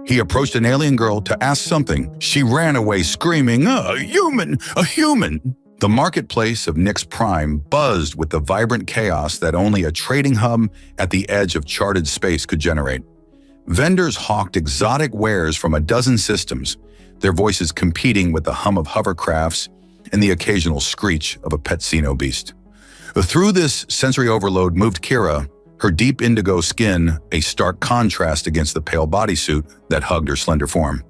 He approached an alien girl to ask something. She ran away screaming, "A human! A human!" The marketplace of Nyx Prime buzzed with the vibrant chaos that only a trading hub at the edge of charted space could generate. Vendors hawked exotic wares from a dozen systems, their voices competing with the hum of hovercrafts and the occasional screech of a pet xenobeast. Through this sensory overload moved Kira, her deep indigo skin a stark contrast against the pale bodysuit that hugged her slender form.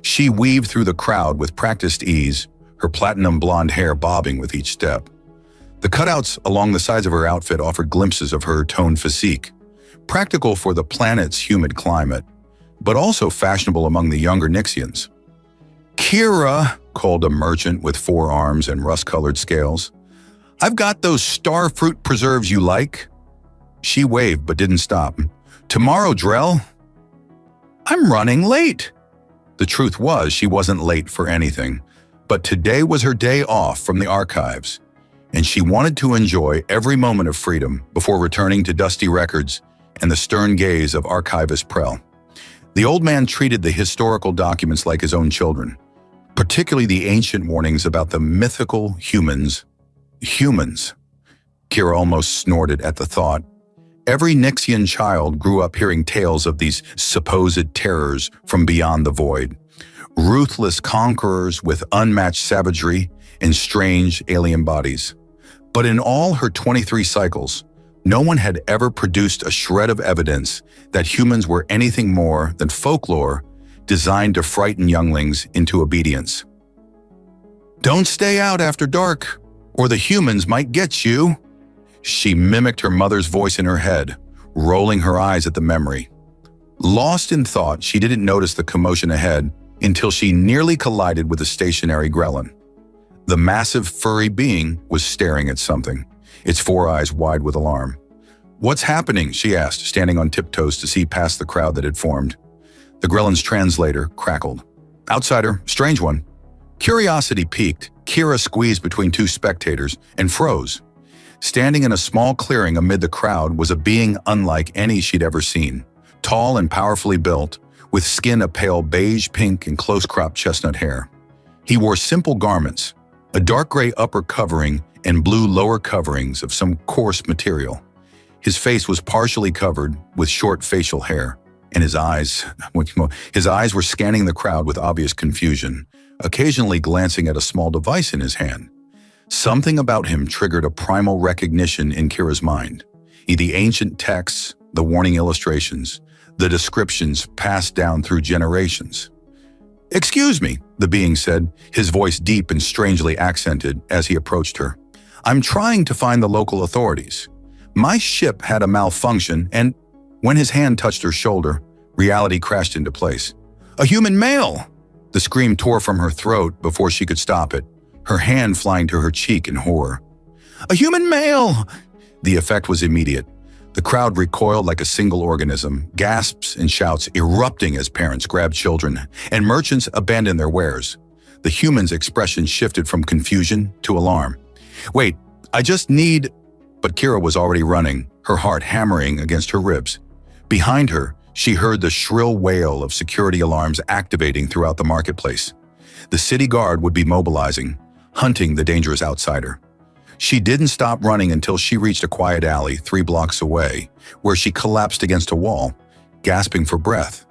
She weaved through the crowd with practiced ease, her platinum blonde hair bobbing with each step. The cutouts along the sides of her outfit offered glimpses of her toned physique, practical for the planet's humid climate, but also fashionable among the younger Nyxians. "Kira," called a merchant with 4 arms and rust-colored scales, "I've got those star fruit preserves you like." She waved but didn't stop. "Tomorrow, Drell?" "I'm running late." The truth was she wasn't late for anything, but today was her day off from the archives, and she wanted to enjoy every moment of freedom before returning to dusty records and the stern gaze of archivist Prell. The old man treated the historical documents like his own children, particularly the ancient warnings about the mythical humans. Humans. Kira almost snorted at the thought. Every Nyxian child grew up hearing tales of these supposed terrors from beyond the void. Ruthless conquerors with unmatched savagery and strange alien bodies. But in all her 23 cycles, no one had ever produced a shred of evidence that humans were anything more than folklore designed to frighten younglings into obedience. "Don't stay out after dark, or the humans might get you." She mimicked her mother's voice in her head, rolling her eyes at the memory. Lost in thought, she didn't notice the commotion ahead until she nearly collided with a stationary Grelin. The massive furry being was staring at something, its 4 eyes wide with alarm. "What's happening?" she asked, standing on tiptoes to see past the crowd that had formed. The Grelin's translator crackled. "Outsider, strange one." Curiosity piqued. Kira squeezed between 2 spectators and froze. Standing in a small clearing amid the crowd was a being unlike any she'd ever seen. Tall and powerfully built, with skin a pale beige pink and close-cropped chestnut hair. He wore simple garments, a dark gray upper covering and blue lower coverings of some coarse material. His face was partially covered with short facial hair, and his eyes were scanning the crowd with obvious confusion, occasionally glancing at a small device in his hand. Something about him triggered a primal recognition in Kira's mind. The ancient texts, the warning illustrations, the descriptions passed down through generations. "Excuse me," the being said, his voice deep and strangely accented as he approached her. "I'm trying to find the local authorities. My ship had a malfunction and..." When his hand touched her shoulder, reality crashed into place. "A human male!" The scream tore from her throat before she could stop it, her hand flying to her cheek in horror. "A human male!" The effect was immediate. The crowd recoiled like a single organism, gasps and shouts erupting as parents grabbed children, and merchants abandoned their wares. The human's expression shifted from confusion to alarm. "Wait, I just need..." But Kira was already running, her heart hammering against her ribs. Behind her, she heard the shrill wail of security alarms activating throughout the marketplace. The city guard would be mobilizing, hunting the dangerous outsider. She didn't stop running until she reached a quiet alley 3 blocks away, where she collapsed against a wall, gasping for breath.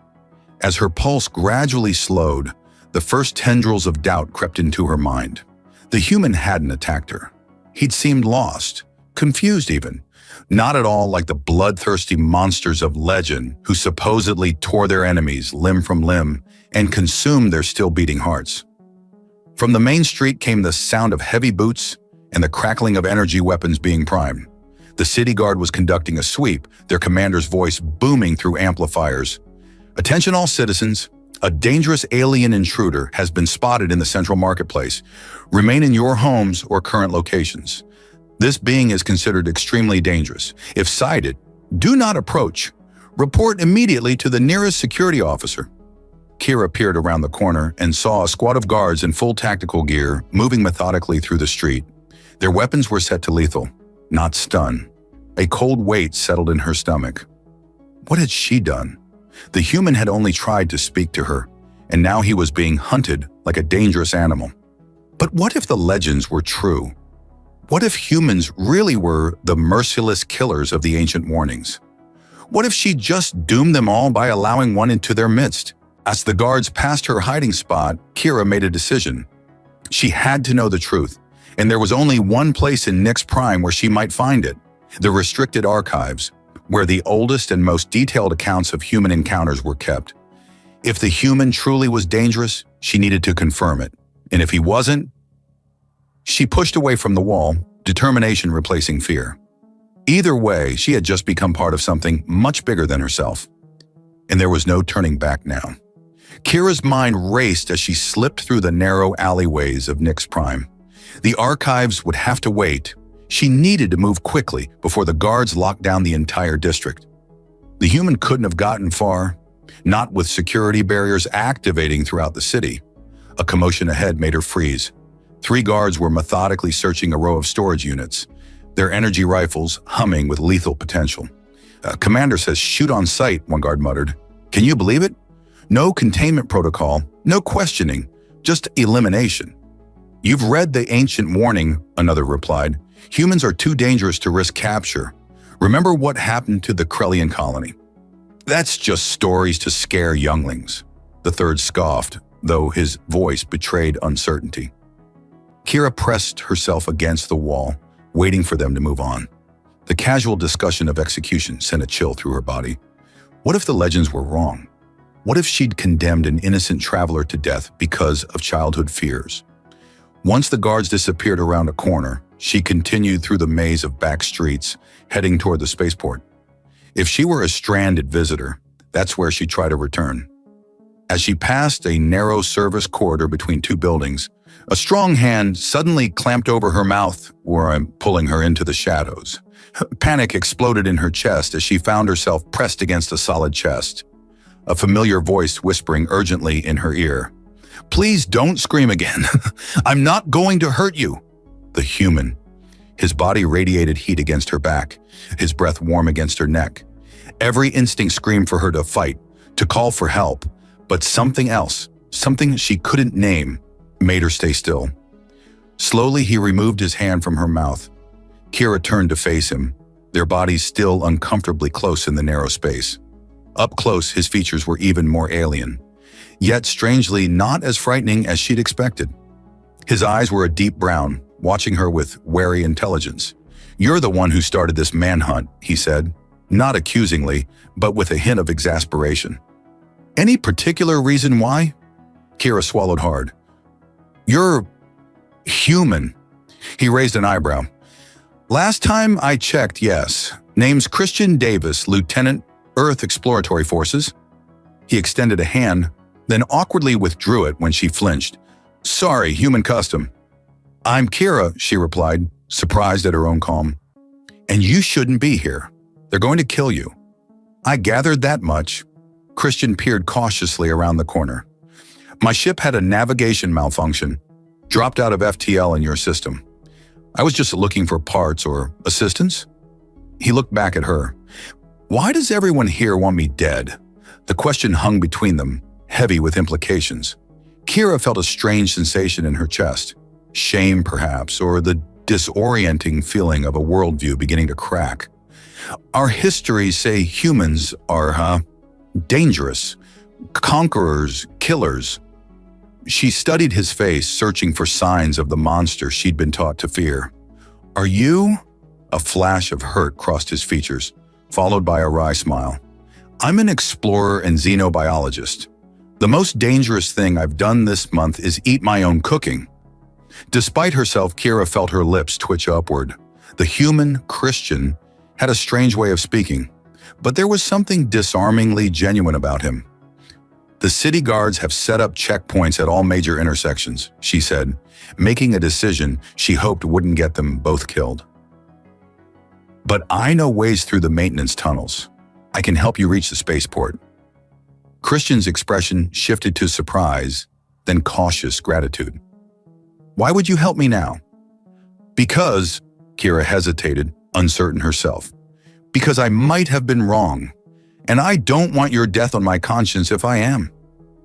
As her pulse gradually slowed, the first tendrils of doubt crept into her mind. The human hadn't attacked her. He'd seemed lost, confused even, not at all like the bloodthirsty monsters of legend who supposedly tore their enemies limb from limb and consumed their still-beating hearts. From the main street came the sound of heavy boots and the crackling of energy weapons being primed. The city guard was conducting a sweep, their commander's voice booming through amplifiers. "Attention all citizens, a dangerous alien intruder has been spotted in the central marketplace. Remain in your homes or current locations. This being is considered extremely dangerous. If sighted, do not approach. Report immediately to the nearest security officer." Kira peered around the corner and saw a squad of guards in full tactical gear moving methodically through the street. Their weapons were set to lethal, not stun. A cold weight settled in her stomach. What had she done? The human had only tried to speak to her, and now he was being hunted like a dangerous animal. But what if the legends were true? What if humans really were the merciless killers of the ancient warnings? What if she just doomed them all by allowing one into their midst? As the guards passed her hiding spot, Kira made a decision. She had to know the truth, and there was only one place in Nyx Prime where she might find it: the restricted archives, where the oldest and most detailed accounts of human encounters were kept. If the human truly was dangerous, she needed to confirm it. And if he wasn't, she pushed away from the wall, determination replacing fear. Either way, she had just become part of something much bigger than herself. And there was no turning back now. Kira's mind raced as she slipped through the narrow alleyways of Nyx Prime. The archives would have to wait. She needed to move quickly before the guards locked down the entire district. The human couldn't have gotten far, not with security barriers activating throughout the city. A commotion ahead made her freeze. 3 guards were methodically searching a row of storage units, their energy rifles humming with lethal potential. Commander says shoot on sight, one guard muttered. Can you believe it? No containment protocol, no questioning, just elimination. You've read the ancient warning, another replied. Humans are too dangerous to risk capture. Remember what happened to the Krellian colony? That's just stories to scare younglings. The third scoffed, though his voice betrayed uncertainty. Kira pressed herself against the wall, waiting for them to move on. The casual discussion of execution sent a chill through her body. What if the legends were wrong? What if she'd condemned an innocent traveler to death because of childhood fears? Once the guards disappeared around a corner, she continued through the maze of back streets, heading toward the spaceport. If she were a stranded visitor, that's where she'd try to return. As she passed a narrow service corridor between 2 buildings, a strong hand suddenly clamped over her mouth, pulling her into the shadows. Panic exploded in her chest as she found herself pressed against a solid chest. A familiar voice whispering urgently in her ear. Please don't scream again. I'm not going to hurt you. The human. His body radiated heat against her back, his breath warm against her neck. Every instinct screamed for her to fight, to call for help, but something else, something she couldn't name, made her stay still. Slowly, he removed his hand from her mouth. Kira turned to face him, their bodies still uncomfortably close in the narrow space. Up close, his features were even more alien, yet strangely not as frightening as she'd expected. His eyes were a deep brown, watching her with wary intelligence. You're the one who started this manhunt, he said, not accusingly, but with a hint of exasperation. Any particular reason why? Kira swallowed hard. You're human. He raised an eyebrow. Last time I checked, yes. Name's Christian Davis, Lieutenant, Earth Exploratory Forces. He extended a hand, then awkwardly withdrew it when she flinched. Sorry, human custom. I'm Kira, she replied, surprised at her own calm. And you shouldn't be here. They're going to kill you. I gathered that much. Christian peered cautiously around the corner. My ship had a navigation malfunction, dropped out of FTL in your system. I was just looking for parts or assistance. He looked back at her. Why does everyone here want me dead? The question hung between them, heavy with implications. Kira felt a strange sensation in her chest. Shame, perhaps, or the disorienting feeling of a worldview beginning to crack. Our histories say humans are, dangerous, conquerors, killers. She studied his face, searching for signs of the monster she'd been taught to fear. Are you? A flash of hurt crossed his features, followed by a wry smile. I'm an explorer and xenobiologist. The most dangerous thing I've done this month is eat my own cooking. Despite herself, Kira felt her lips twitch upward. The human Christian had a strange way of speaking, but there was something disarmingly genuine about him. The city guards have set up checkpoints at all major intersections, she said, making a decision she hoped wouldn't get them both killed. But I know ways through the maintenance tunnels. I can help you reach the spaceport. Christian's expression shifted to surprise, then cautious gratitude. Why would you help me now? Because, Kira hesitated, uncertain herself. Because I might have been wrong, And I don't want your death on my conscience if I am."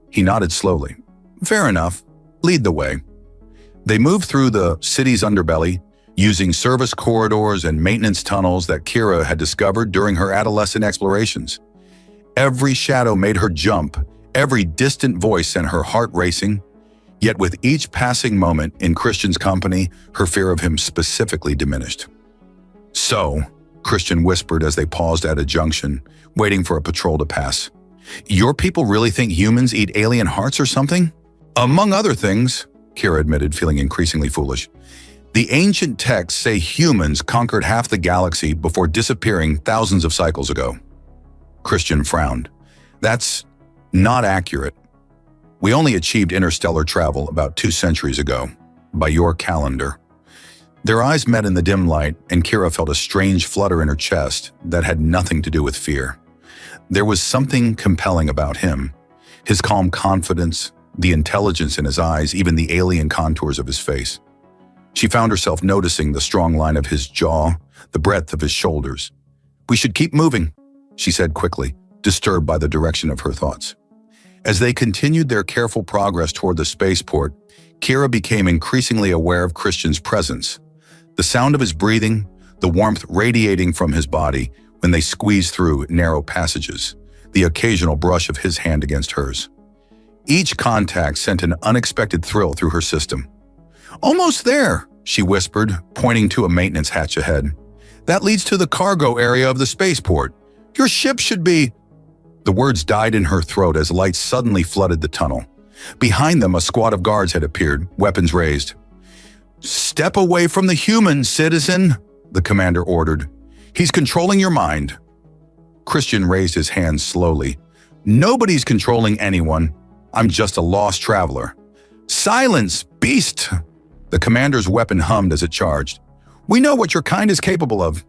He nodded slowly. "Fair enough. Lead the way." They moved through the city's underbelly, using service corridors and maintenance tunnels that Kira had discovered during her adolescent explorations. Every shadow made her jump, every distant voice sent her heart racing. Yet with each passing moment in Christian's company, her fear of him specifically diminished. "So," Christian whispered as they paused at a junction, waiting for a patrol to pass, "your people really think humans eat alien hearts or something?" "Among other things," Kira admitted, feeling increasingly foolish. "The ancient texts say humans conquered half the galaxy before disappearing thousands of cycles ago." Christian frowned. "That's not accurate. We only achieved interstellar travel about 2 centuries ago, by your calendar." Their eyes met in the dim light, and Kira felt a strange flutter in her chest that had nothing to do with fear. There was something compelling about him. His calm confidence, the intelligence in his eyes, even the alien contours of his face. She found herself noticing the strong line of his jaw, the breadth of his shoulders. "We should keep moving," she said quickly, disturbed by the direction of her thoughts. As they continued their careful progress toward the spaceport, Kira became increasingly aware of Christian's presence. The sound of his breathing, the warmth radiating from his body when they squeezed through narrow passages, the occasional brush of his hand against hers. Each contact sent an unexpected thrill through her system. "Almost there," she whispered, pointing to a maintenance hatch ahead. "That leads to the cargo area of the spaceport. Your ship should be—" The words died in her throat as lights suddenly flooded the tunnel. Behind them, a squad of guards had appeared, weapons raised. "Step away from the human, citizen," the commander ordered. "He's controlling your mind." Christian raised his hand slowly. "Nobody's controlling anyone. I'm just a lost traveler." "Silence, beast!" The commander's weapon hummed as it charged. "We know what your kind is capable of."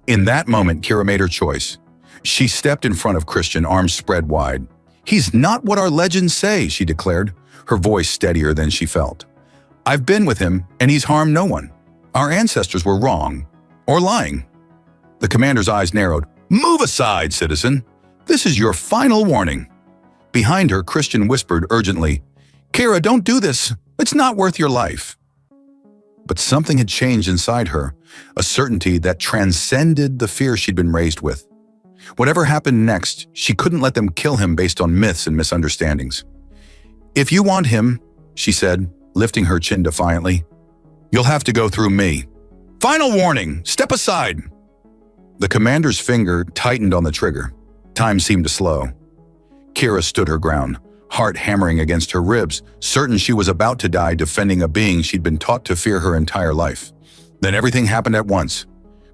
In that moment, Kira made her choice. She stepped in front of Christian, arms spread wide. "He's not what our legends say," she declared, her voice steadier than she felt. "I've been with him, and he's harmed no one. Our ancestors were wrong, or lying." The commander's eyes narrowed. "Move aside, citizen. This is your final warning." Behind her, Christian whispered urgently, "Kira, don't do this. It's not worth your life." But something had changed inside her, a certainty that transcended the fear she'd been raised with. Whatever happened next, she couldn't let them kill him based on myths and misunderstandings. "If you want him," she said, lifting her chin defiantly, "you'll have to go through me. Final warning, step aside." The commander's finger tightened on the trigger. Time seemed to slow. Kira stood her ground, heart hammering against her ribs, certain she was about to die defending a being she'd been taught to fear her entire life. Then everything happened at once.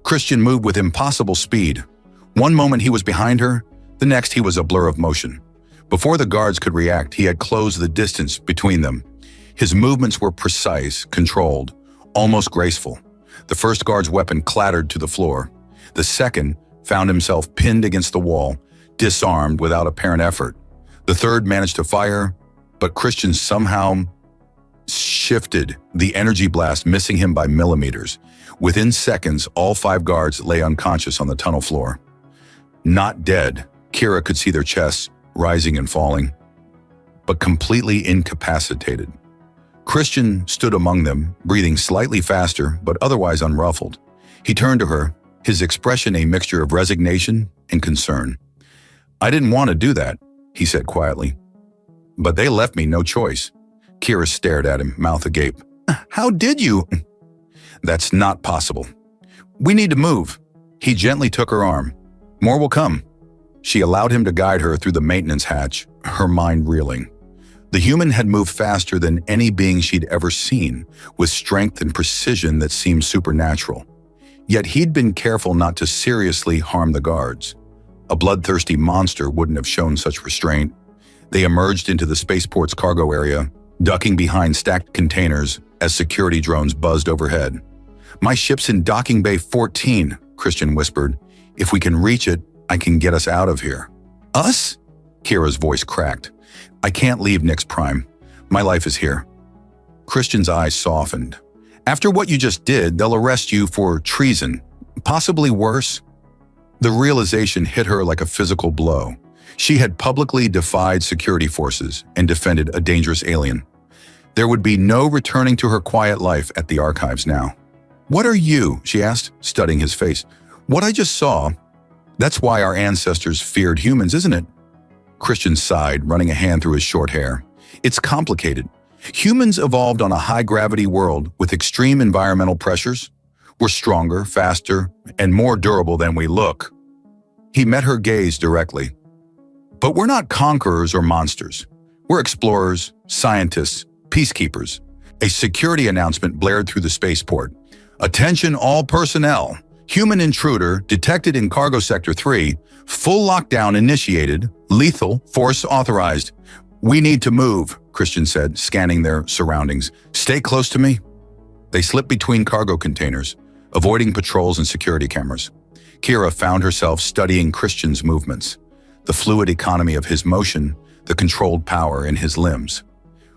Christian moved with impossible speed. One moment he was behind her, the next he was a blur of motion. Before the guards could react, he had closed the distance between them. His movements were precise, controlled, almost graceful. The first guard's weapon clattered to the floor. The second found himself pinned against the wall, disarmed without apparent effort. The third managed to fire, but Christian somehow shifted the energy blast, missing him by millimeters. Within seconds, all 5 guards lay unconscious on the tunnel floor. Not dead, Kira could see their chests rising and falling, but completely incapacitated. Christian stood among them, breathing slightly faster, but otherwise unruffled. He turned to her, his expression a mixture of resignation and concern. "I didn't want to do that," he said quietly. "But they left me no choice." Kira stared at him, mouth agape. "How did you?" "That's not possible. We need to move." He gently took her arm. "More will come." She allowed him to guide her through the maintenance hatch, her mind reeling. The human had moved faster than any being she'd ever seen, with strength and precision that seemed supernatural. Yet he'd been careful not to seriously harm the guards. A bloodthirsty monster wouldn't have shown such restraint. They emerged into the spaceport's cargo area, ducking behind stacked containers as security drones buzzed overhead. "My ship's in docking bay 14, Christian whispered. "If we can reach it, I can get us out of here." "Us?" Kira's voice cracked. "I can't leave Nyx Prime. My life is here." Christian's eyes softened. "After what you just did, they'll arrest you for treason, possibly worse." The realization hit her like a physical blow. She had publicly defied security forces and defended a dangerous alien. There would be no returning to her quiet life at the archives now. "What are you?" she asked, studying his face. "What I just saw. That's why our ancestors feared humans, isn't it?" Christian sighed, running a hand through his short hair. "It's complicated. Humans evolved on a high-gravity world with extreme environmental pressures. We're stronger, faster, and more durable than we look." He met her gaze directly. "But we're not conquerors or monsters. We're explorers, scientists, peacekeepers." A security announcement blared through the spaceport. "Attention all personnel. Human intruder detected in Cargo Sector 3. Full lockdown initiated. Lethal force authorized." "We need to move," Christian said, scanning their surroundings. "Stay close to me." They slipped between cargo containers, avoiding patrols and security cameras. Kira found herself studying Christian's movements, the fluid economy of his motion, the controlled power in his limbs.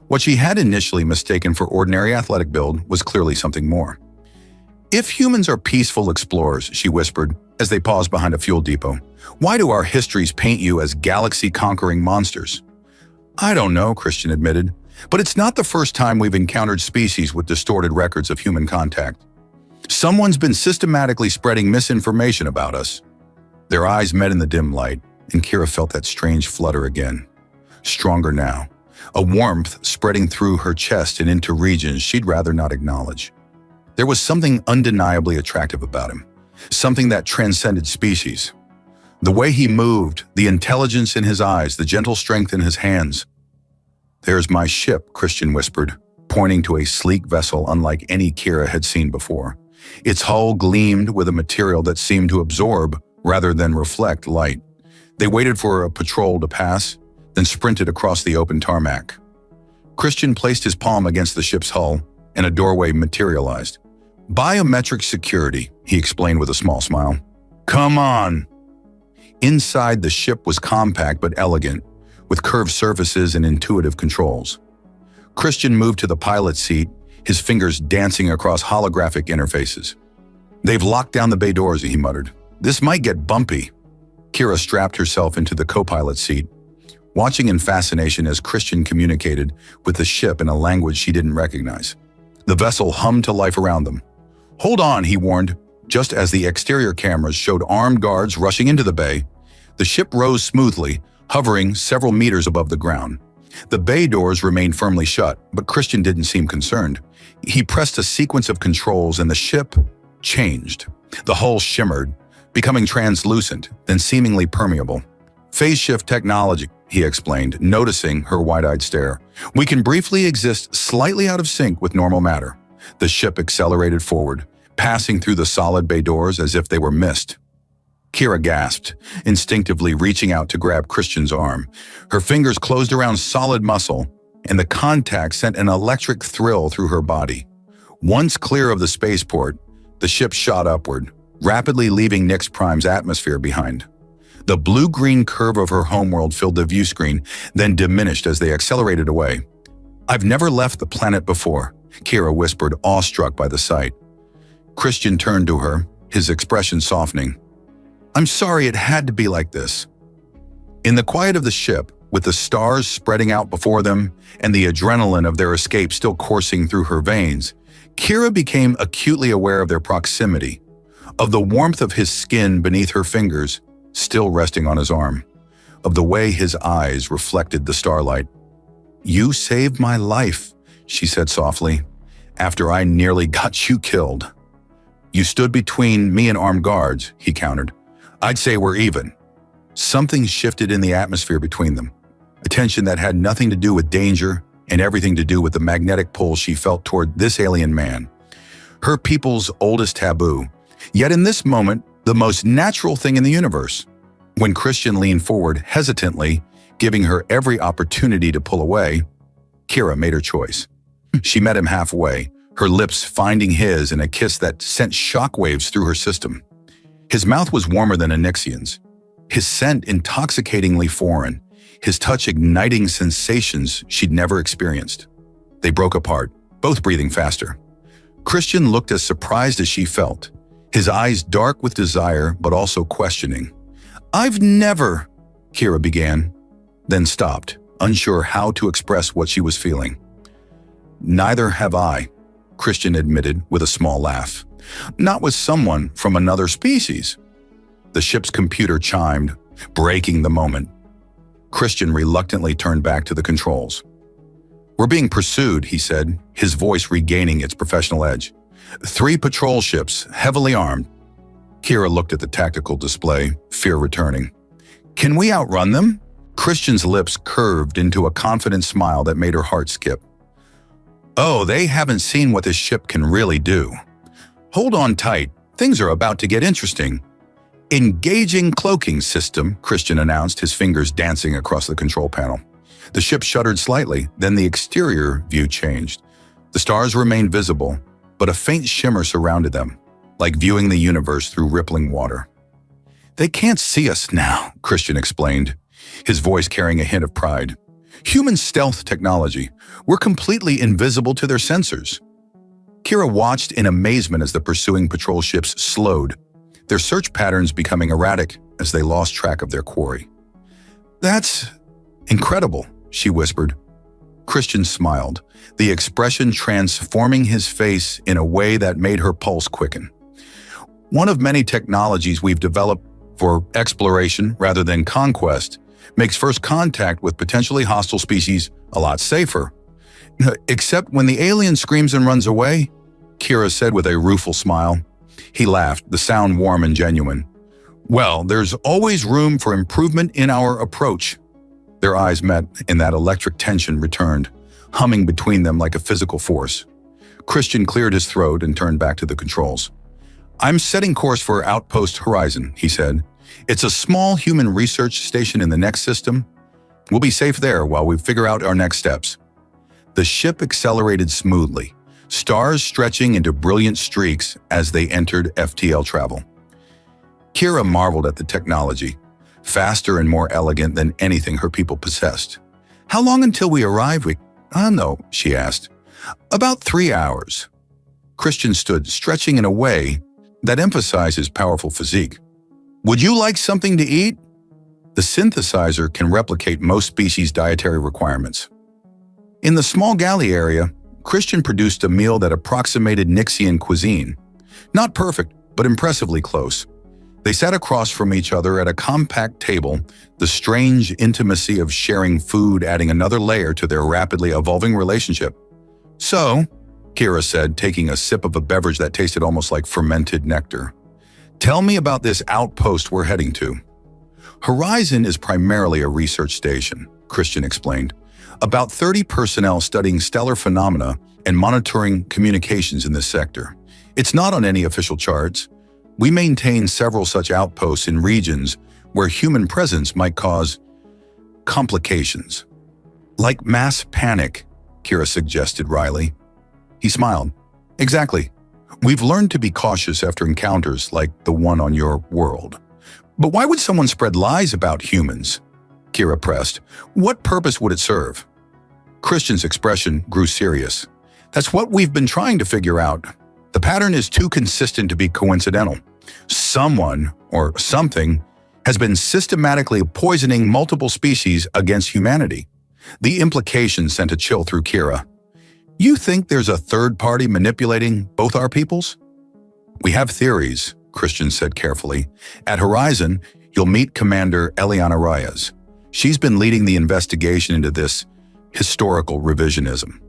What she had initially mistaken for ordinary athletic build was clearly something more. "If humans are peaceful explorers," she whispered as they paused behind a fuel depot, "why do our histories paint you as galaxy-conquering monsters?" "I don't know," Christian admitted, "but it's not the first time we've encountered species with distorted records of human contact. Someone's been systematically spreading misinformation about us." Their eyes met in the dim light, and Kira felt that strange flutter again. Stronger now, a warmth spreading through her chest and into regions she'd rather not acknowledge. There was something undeniably attractive about him, something that transcended species. The way he moved, the intelligence in his eyes, the gentle strength in his hands. "There's my ship," Christian whispered, pointing to a sleek vessel unlike any Kira had seen before. Its hull gleamed with a material that seemed to absorb rather than reflect light. They waited for a patrol to pass, then sprinted across the open tarmac. Christian placed his palm against the ship's hull, and a doorway materialized. "Biometric security," he explained with a small smile. "Come on." Inside, the ship was compact but elegant, with curved surfaces and intuitive controls. Christian moved to the pilot's seat, his fingers dancing across holographic interfaces. "They've locked down the bay doors," he muttered. "This might get bumpy." Kira strapped herself into the co-pilot seat, watching in fascination as Christian communicated with the ship in a language she didn't recognize. The vessel hummed to life around them. "Hold on," he warned, just as the exterior cameras showed armed guards rushing into the bay. The ship rose smoothly, hovering several meters above the ground. The bay doors remained firmly shut, but Christian didn't seem concerned. He pressed a sequence of controls and the ship changed. The hull shimmered, becoming translucent, then seemingly permeable. "Phase shift technology," he explained, noticing her wide-eyed stare. "We can briefly exist slightly out of sync with normal matter." The ship accelerated forward, passing through the solid bay doors as if they were mist. Kira gasped, instinctively reaching out to grab Christian's arm. Her fingers closed around solid muscle, and the contact sent an electric thrill through her body. Once clear of the spaceport, the ship shot upward, rapidly leaving Nyx Prime's atmosphere behind. The blue-green curve of her homeworld filled the view screen, then diminished as they accelerated away. "I've never left the planet before," Kira whispered, awestruck by the sight. Christian turned to her, his expression softening. "I'm sorry it had to be like this." In the quiet of the ship, with the stars spreading out before them and the adrenaline of their escape still coursing through her veins, Kira became acutely aware of their proximity, of the warmth of his skin beneath her fingers, still resting on his arm, of the way his eyes reflected the starlight. "You saved my life," she said softly, "after I nearly got you killed." "You stood between me and armed guards," he countered. "I'd say we're even." Something shifted in the atmosphere between them, a tension that had nothing to do with danger and everything to do with the magnetic pull she felt toward this alien man, her people's oldest taboo, yet in this moment, the most natural thing in the universe. When Christian leaned forward hesitantly, giving her every opportunity to pull away, Kira made her choice. She met him halfway, her lips finding his in a kiss that sent shockwaves through her system. His mouth was warmer than a Nyxian's, his scent intoxicatingly foreign, his touch igniting sensations she'd never experienced. They broke apart, both breathing faster. Christian looked as surprised as she felt, his eyes dark with desire but also questioning. "I've never," Kira began, then stopped, unsure how to express what she was feeling. "Neither have I," Christian admitted with a small laugh. "Not with someone from another species." The ship's computer chimed, breaking the moment. Christian reluctantly turned back to the controls. "We're being pursued," he said, his voice regaining its professional edge. "3 patrol ships, heavily armed." Kira looked at the tactical display, fear returning. "Can we outrun them?" Christian's lips curved into a confident smile that made her heart skip. "Oh, they haven't seen what this ship can really do. Hold on tight, things are about to get interesting." "Engaging cloaking system," Christian announced, his fingers dancing across the control panel. The ship shuddered slightly, then the exterior view changed. The stars remained visible, but a faint shimmer surrounded them, like viewing the universe through rippling water. "They can't see us now," Christian explained, his voice carrying a hint of pride. "Human stealth technology. We're completely invisible to their sensors." Kira watched in amazement as the pursuing patrol ships slowed, their search patterns becoming erratic as they lost track of their quarry. "That's incredible," she whispered. Christian smiled, the expression transforming his face in a way that made her pulse quicken. "One of many technologies we've developed for exploration rather than conquest makes first contact with potentially hostile species a lot safer. Except when the alien screams and runs away," Kira said with a rueful smile. He laughed, the sound warm and genuine. "Well, there's always room for improvement in our approach." Their eyes met, and that electric tension returned, humming between them like a physical force. Christian cleared his throat and turned back to the controls. "I'm setting course for Outpost Horizon," he said. "It's a small human research station in the next system. We'll be safe there while we figure out our next steps." The ship accelerated smoothly, stars stretching into brilliant streaks as they entered FTL travel. Kira marveled at the technology, faster and more elegant than anything her people possessed. "How long until we arrive?" "I don't know," she asked. "About 3 hours." Christian stood, stretching in a way that emphasized his powerful physique. "Would you like something to eat?" The synthesizer can replicate most species' dietary requirements. In the small galley area, Christian produced a meal that approximated Nixian cuisine. Not perfect, but impressively close. They sat across from each other at a compact table, the strange intimacy of sharing food adding another layer to their rapidly evolving relationship. "So," Kira said, taking a sip of a beverage that tasted almost like fermented nectar, "tell me about this outpost we're heading to." "Horizon is primarily a research station," Christian explained. "About 30 personnel studying stellar phenomena and monitoring communications in this sector. It's not on any official charts. We maintain several such outposts in regions where human presence might cause complications." "Like mass panic," Kira suggested wryly. He smiled. "Exactly. We've learned to be cautious after encounters like the one on your world." "But why would someone spread lies about humans?" Kira pressed. "What purpose would it serve?" Christian's expression grew serious. "That's what we've been trying to figure out. The pattern is too consistent to be coincidental. Someone, or something, has been systematically poisoning multiple species against humanity." The implication sent a chill through Kira. "You think there's a third party manipulating both our peoples?" "We have theories," Christian said carefully. "At Horizon, you'll meet Commander Eliana Reyes. She's been leading the investigation into this historical revisionism."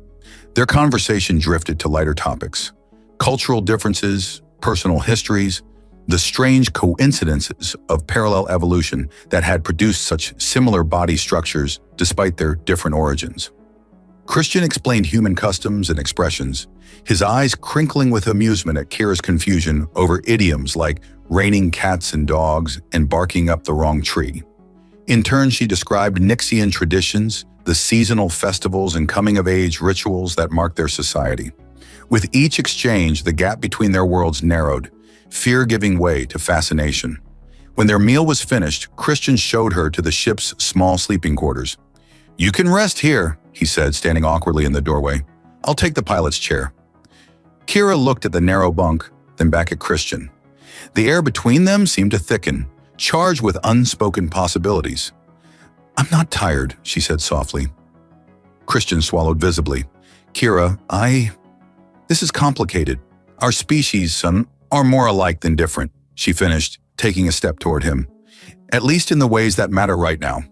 Their conversation drifted to lighter topics. Cultural differences, personal histories, the strange coincidences of parallel evolution that had produced such similar body structures despite their different origins. Christian explained human customs and expressions, his eyes crinkling with amusement at Kira's confusion over idioms like raining cats and dogs and barking up the wrong tree. In turn, she described Nixian traditions, the seasonal festivals and coming-of-age rituals that marked their society. With each exchange, the gap between their worlds narrowed, fear giving way to fascination. When their meal was finished, Christian showed her to the ship's small sleeping quarters. "You can rest here," he said, standing awkwardly in the doorway. "I'll take the pilot's chair." Kira looked at the narrow bunk, then back at Christian. The air between them seemed to thicken, charged with unspoken possibilities. "I'm not tired," she said softly. Christian swallowed visibly. "Kira, This is complicated. Our species are more alike than different," she finished, taking a step toward him. "At least in the ways that matter right now."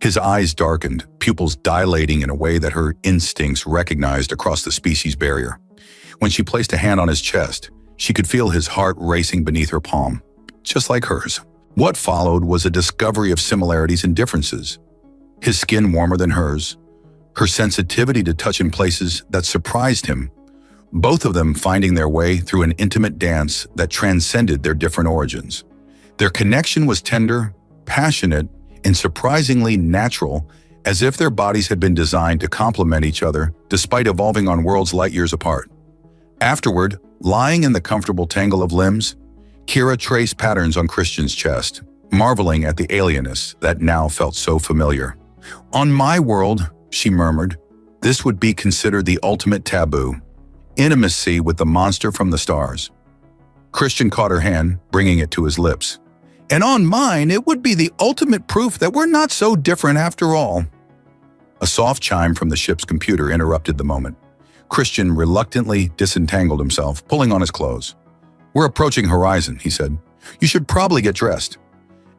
His eyes darkened, pupils dilating in a way that her instincts recognized across the species barrier. When she placed a hand on his chest, she could feel his heart racing beneath her palm, just like hers. What followed was a discovery of similarities and differences. His skin warmer than hers, her sensitivity to touch in places that surprised him, both of them finding their way through an intimate dance that transcended their different origins. Their connection was tender, passionate, and surprisingly natural, as if their bodies had been designed to complement each other despite evolving on worlds light years apart. Afterward, lying in the comfortable tangle of limbs, Kira traced patterns on Christian's chest, marveling at the alienness that now felt so familiar. "On my world," she murmured, "this would be considered the ultimate taboo, intimacy with the monster from the stars." Christian caught her hand, bringing it to his lips. "And on mine, it would be the ultimate proof that we're not so different after all." A soft chime from the ship's computer interrupted the moment. Christian reluctantly disentangled himself, pulling on his clothes. "We're approaching Horizon," he said. "You should probably get dressed."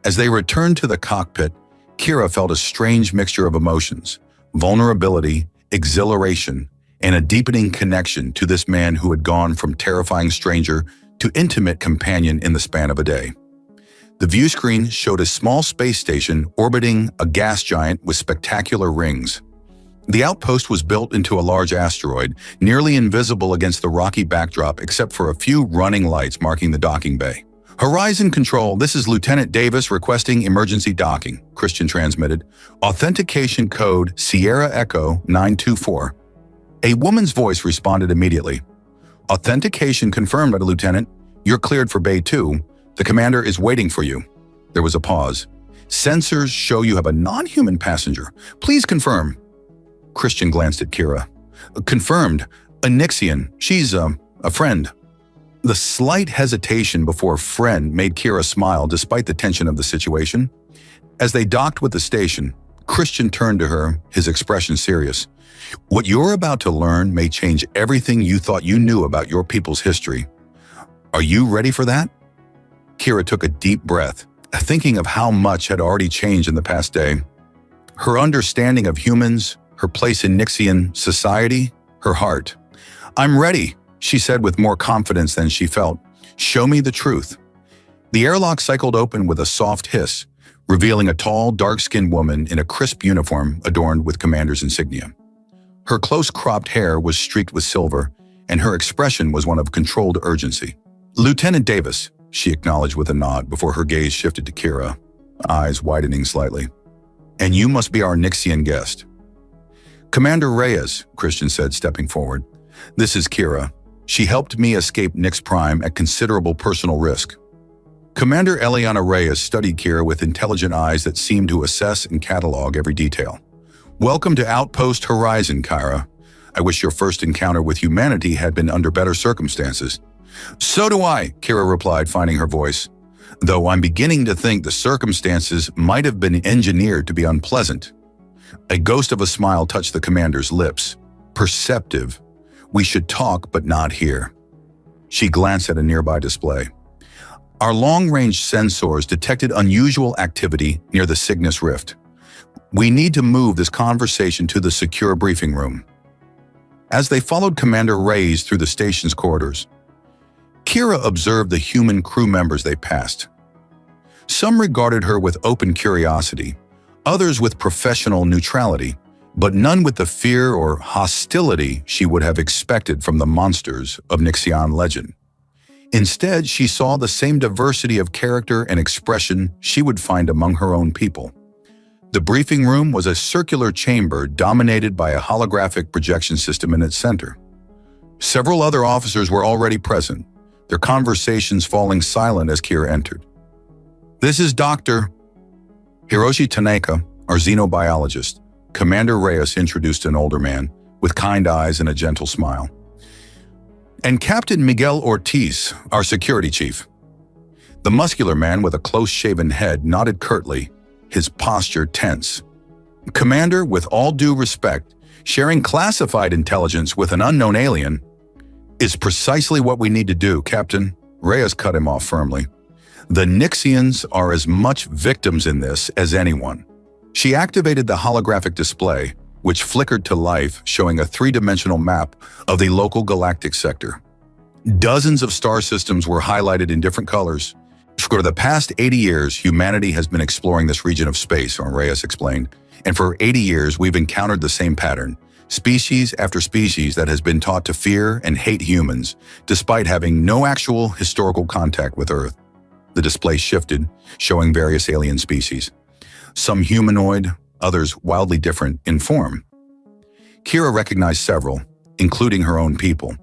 As they returned to the cockpit, Kira felt a strange mixture of emotions: vulnerability, exhilaration, and a deepening connection to this man who had gone from terrifying stranger to intimate companion in the span of a day. The view screen showed a small space station orbiting a gas giant with spectacular rings. The outpost was built into a large asteroid, nearly invisible against the rocky backdrop except for a few running lights marking the docking bay. "Horizon Control, this is Lieutenant Davis requesting emergency docking," Christian transmitted. "Authentication code Sierra Echo 924. A woman's voice responded immediately. "Authentication confirmed, Lieutenant. You're cleared for Bay 2. The commander is waiting for you." There was a pause. "Sensors show you have a non-human passenger. Please confirm." Christian glanced at Kira. "Confirmed. A Nixian. She's a friend." The slight hesitation before friend made Kira smile despite the tension of the situation. As they docked with the station, Christian turned to her, his expression serious. "What you're about to learn may change everything you thought you knew about your people's history. Are you ready for that?" Kira took a deep breath, thinking of how much had already changed in the past day. Her understanding of humans, her place in Nixian society, her heart. "I'm ready," she said with more confidence than she felt. "Show me the truth." The airlock cycled open with a soft hiss, revealing a tall, dark-skinned woman in a crisp uniform adorned with commander's insignia. Her close-cropped hair was streaked with silver, and her expression was one of controlled urgency. "Lieutenant Davis," she acknowledged with a nod before her gaze shifted to Kira, eyes widening slightly. "And you must be our Nixian guest." "Commander Reyes," Christian said, stepping forward. "This is Kira. She helped me escape Nix Prime at considerable personal risk." Commander Eliana Reyes studied Kira with intelligent eyes that seemed to assess and catalog every detail. "Welcome to Outpost Horizon, Kira. I wish your first encounter with humanity had been under better circumstances." "So do I," Kira replied, finding her voice. "Though I'm beginning to think the circumstances might have been engineered to be unpleasant." A ghost of a smile touched the commander's lips. "Perceptive. We should talk, but not here." She glanced at a nearby display. "Our long-range sensors detected unusual activity near the Cygnus Rift. We need to move this conversation to the secure briefing room." As they followed Commander Reyes through the station's corridors, Kira observed the human crew members they passed. Some regarded her with open curiosity, others with professional neutrality, but none with the fear or hostility she would have expected from the monsters of Nixian legend. Instead, she saw the same diversity of character and expression she would find among her own people. The briefing room was a circular chamber dominated by a holographic projection system in its center. Several other officers were already present, their conversations falling silent as Kira entered. "This is Dr. Hiroshi Tanaka, our xenobiologist," Commander Reyes introduced an older man, with kind eyes and a gentle smile. "And Captain Miguel Ortiz, our security chief." The muscular man with a close-shaven head nodded curtly, his posture tense. "Commander, with all due respect, sharing classified intelligence with an unknown alien is precisely what we need to do, Captain." Reyes cut him off firmly. "The Nixians are as much victims in this as anyone." She activated the holographic display, which flickered to life, showing a three-dimensional map of the local galactic sector. Dozens of star systems were highlighted in different colors. "For the past 80 years, humanity has been exploring this region of space," Reyes explained. "And for 80 years, we've encountered the same pattern. Species after species that has been taught to fear and hate humans, despite having no actual historical contact with Earth." The display shifted, showing various alien species. Some humanoid, others wildly different in form. Kira recognized several, including her own people.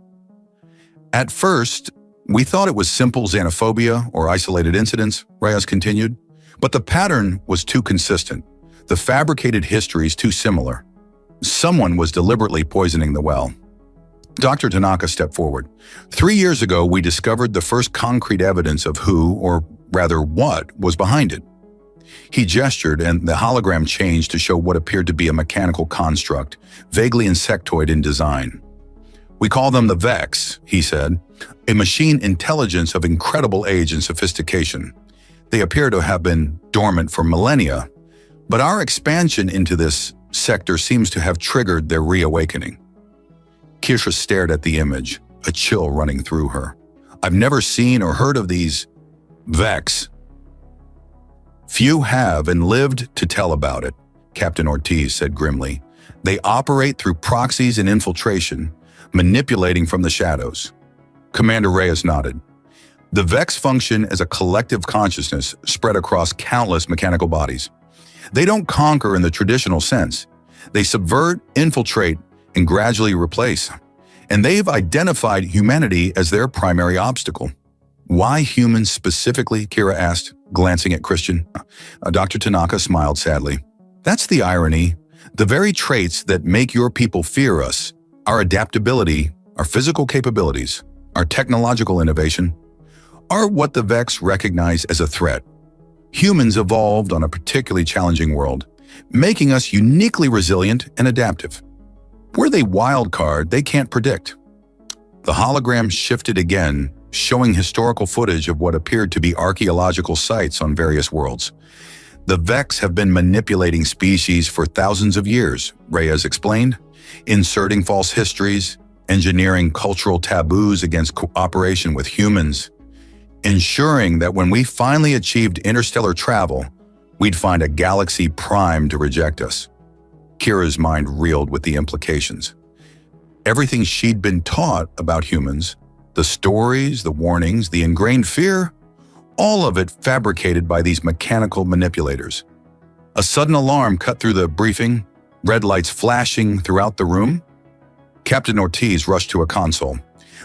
"At first, we thought it was simple xenophobia or isolated incidents," Reyes continued, "but the pattern was too consistent. The fabricated histories too similar. Someone was deliberately poisoning the well." Dr. Tanaka stepped forward. "3 years ago, we discovered the first concrete evidence of who, or rather what, was behind it." He gestured, and the hologram changed to show what appeared to be a mechanical construct, vaguely insectoid in design. "We call them the Vex," he said, "a machine intelligence of incredible age and sophistication. They appear to have been dormant for millennia, but our expansion into this sector seems to have triggered their reawakening." Kira stared at the image, a chill running through her. "I've never seen or heard of these Vex." "Few have and lived to tell about it," Captain Ortiz said grimly. "They operate through proxies and infiltration, manipulating from the shadows." Commander Reyes nodded. "The Vex function as a collective consciousness spread across countless mechanical bodies. They don't conquer in the traditional sense. They subvert, infiltrate, and gradually replace. And they've identified humanity as their primary obstacle." "Why humans specifically?" Kira asked, glancing at Christian. Dr. Tanaka smiled sadly. "That's the irony. The very traits that make your people fear us, our adaptability, our physical capabilities, our technological innovation, are what the Vex recognize as a threat. Humans evolved on a particularly challenging world, making us uniquely resilient and adaptive. We're the wild card they can't predict." The hologram shifted again, showing historical footage of what appeared to be archaeological sites on various worlds. "The Vex have been manipulating species for thousands of years," Reyes explained, "inserting false histories, engineering cultural taboos against cooperation with humans, ensuring that when we finally achieved interstellar travel, we'd find a galaxy primed to reject us." Kira's mind reeled with the implications. Everything she'd been taught about humans, the stories, the warnings, the ingrained fear, all of it fabricated by these mechanical manipulators. A sudden alarm cut through the briefing, red lights flashing throughout the room. Captain Ortiz rushed to a console.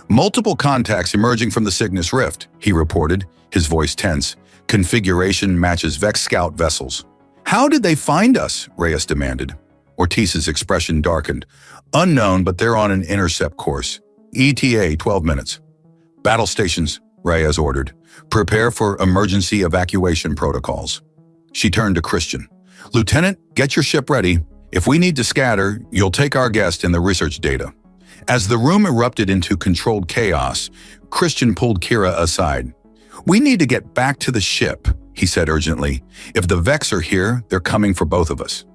"Multiple contacts emerging from the Cygnus Rift," he reported, his voice tense. "Configuration matches Vex scout vessels." "How did they find us?" Reyes demanded. Ortiz's expression darkened. "Unknown, but they're on an intercept course. ETA 12 minutes. Battle stations," Reyes ordered. "Prepare for emergency evacuation protocols." She turned to Christian. "Lieutenant, get your ship ready. If we need to scatter, you'll take our guest and the research data." As the room erupted into controlled chaos, Christian pulled Kira aside. "We need to get back to the ship," he said urgently. "If the Vex are here, they're coming for both of us."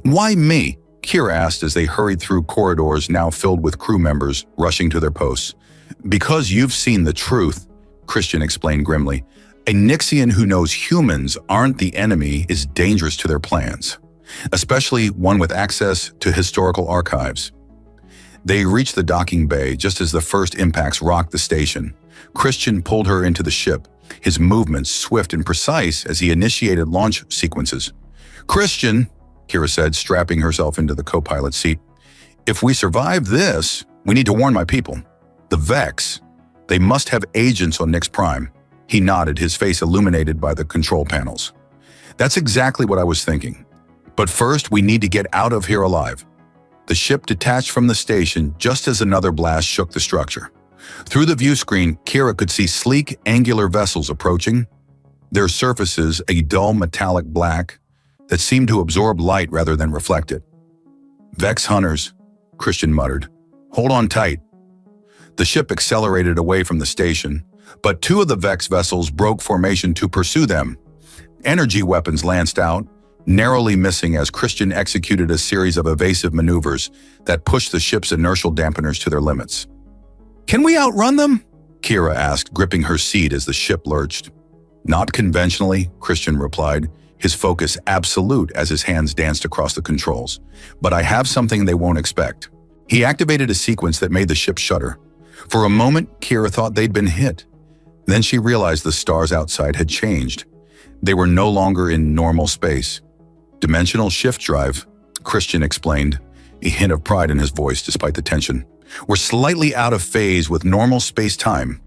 "Why me?" Kira asked as they hurried through corridors now filled with crew members rushing to their posts. "Because you've seen the truth," Christian explained grimly. "A Nixian who knows humans aren't the enemy is dangerous to their plans, especially one with access to historical archives." They reached the docking bay just as the first impacts rocked the station. Christian pulled her into the ship, his movements swift and precise as he initiated launch sequences. "Christian," Kira said, strapping herself into the co-pilot seat, "if we survive this, we need to warn my people. The Vex, they must have agents on Nyx Prime." He nodded, his face illuminated by the control panels. "That's exactly what I was thinking. But first, we need to get out of here alive." The ship detached from the station just as another blast shook the structure. Through the view screen, Kira could see sleek, angular vessels approaching, their surfaces a dull metallic black that seemed to absorb light rather than reflect it. "Vex hunters," Christian muttered. "Hold on tight." The ship accelerated away from the station, but two of the Vex vessels broke formation to pursue them. Energy weapons lanced out, narrowly missing as Christian executed a series of evasive maneuvers that pushed the ship's inertial dampeners to their limits. "Can we outrun them?" Kira asked, gripping her seat as the ship lurched. "Not conventionally," Christian replied, his focus absolute as his hands danced across the controls. "But I have something they won't expect." He activated a sequence that made the ship shudder. For a moment, Kira thought they'd been hit. Then she realized the stars outside had changed. They were no longer in normal space. "Dimensional shift drive," Christian explained, a hint of pride in his voice despite the tension. "We're slightly out of phase with normal space-time.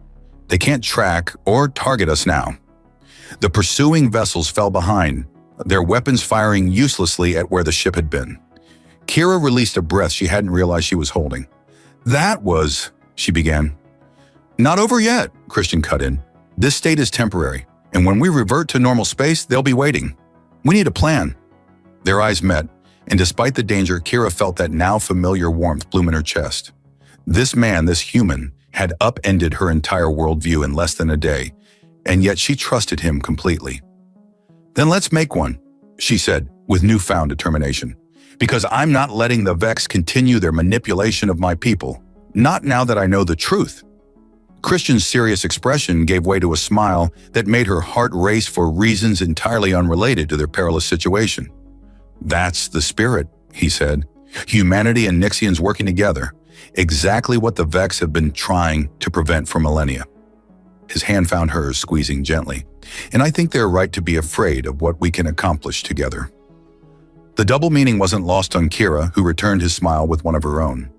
They can't track or target us now." The pursuing vessels fell behind, their weapons firing uselessly at where the ship had been. Kira released a breath she hadn't realized she was holding. "That was," she began. "Not over yet," Christian cut in. "This state is temporary, and when we revert to normal space, they'll be waiting. We need a plan." Their eyes met, and despite the danger, Kira felt that now familiar warmth bloom in her chest. This man, this human, had upended her entire worldview in less than a day, and yet she trusted him completely. "Then let's make one," she said with newfound determination, "because I'm not letting the Vex continue their manipulation of my people. Not now that I know the truth." Christian's serious expression gave way to a smile that made her heart race for reasons entirely unrelated to their perilous situation. "That's the spirit," he said. "Humanity and Nixians working together. Exactly what the Vex have been trying to prevent for millennia." His hand found hers, squeezing gently. "And I think they're right to be afraid of what we can accomplish together." The double meaning wasn't lost on Kira, who returned his smile with one of her own.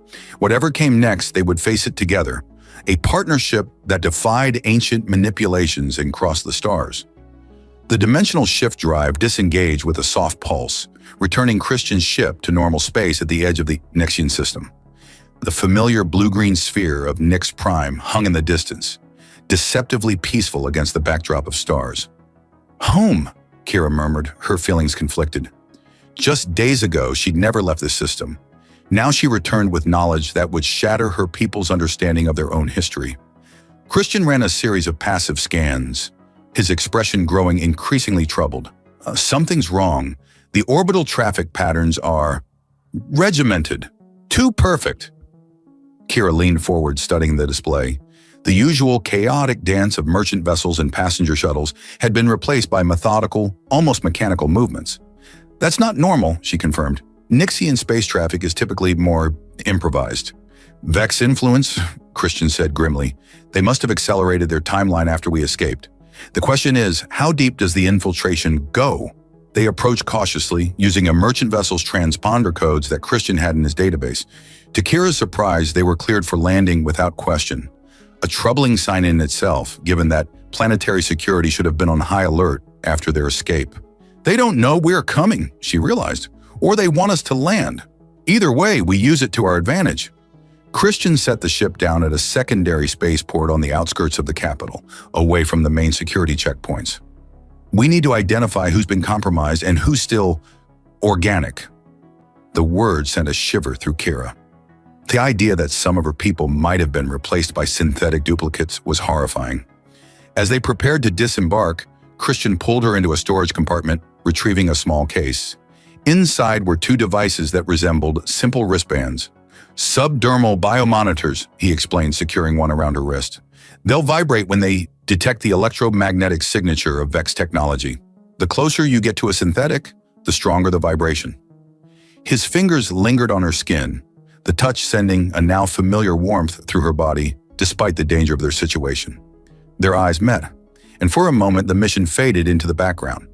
Whatever came next, they would face it together. A partnership that defied ancient manipulations and crossed the stars. The dimensional shift drive disengaged with a soft pulse, returning Christian's ship to normal space at the edge of the Nixian system. The familiar blue-green sphere of Nix Prime hung in the distance, deceptively peaceful against the backdrop of stars. "Home," Kira murmured, her feelings conflicted. Just days ago, she'd never left the system. Now she returned with knowledge that would shatter her people's understanding of their own history. Christian ran a series of passive scans, his expression growing increasingly troubled. Something's wrong. The orbital traffic patterns are regimented. Too perfect." Kira leaned forward, studying the display. The usual chaotic dance of merchant vessels and passenger shuttles had been replaced by methodical, almost mechanical movements. "That's not normal," she confirmed. "Nixian space traffic is typically more improvised." "Vex influence," Christian said grimly. "They must have accelerated their timeline after we escaped. The question is, how deep does the infiltration go?" They approached cautiously, using a merchant vessel's transponder codes that Christian had in his database. To Kira's surprise, they were cleared for landing without question. A troubling sign in itself, given that planetary security should have been on high alert after their escape. "They don't know we're coming," she realized, "or they want us to land. Either way, we use it to our advantage." Christian set the ship down at a secondary spaceport on the outskirts of the capital, away from the main security checkpoints. "We need to identify who's been compromised and who's still organic." The word sent a shiver through Kira. The idea that some of her people might have been replaced by synthetic duplicates was horrifying. As they prepared to disembark, Christian pulled her into a storage compartment, retrieving a small case. Inside were two devices that resembled simple wristbands. "Subdermal biomonitors," he explained, securing one around her wrist. "They'll vibrate when they detect the electromagnetic signature of Vex technology. The closer you get to a synthetic, the stronger the vibration." His fingers lingered on her skin, the touch sending a now familiar warmth through her body, despite the danger of their situation. Their eyes met, and for a moment the mission faded into the background.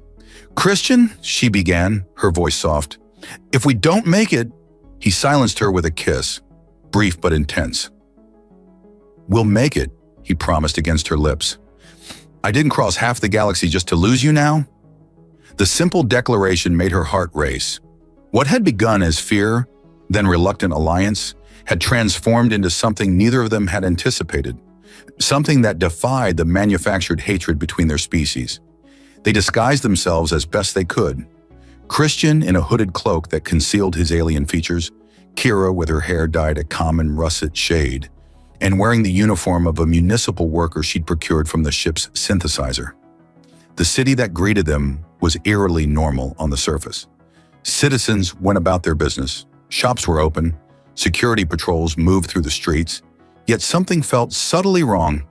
"Christian," she began, her voice soft. "If we don't make it—" He silenced her with a kiss, brief but intense. "We'll make it," he promised against her lips. "I didn't cross half the galaxy just to lose you now?" The simple declaration made her heart race. What had begun as fear, then reluctant alliance, had transformed into something neither of them had anticipated, something that defied the manufactured hatred between their species. They disguised themselves as best they could. Christian in a hooded cloak that concealed his alien features, Kira with her hair dyed a common russet shade, and wearing the uniform of a municipal worker she'd procured from the ship's synthesizer. The city that greeted them was eerily normal on the surface. Citizens went about their business. Shops were open. Security patrols moved through the streets. Yet something felt subtly wrong.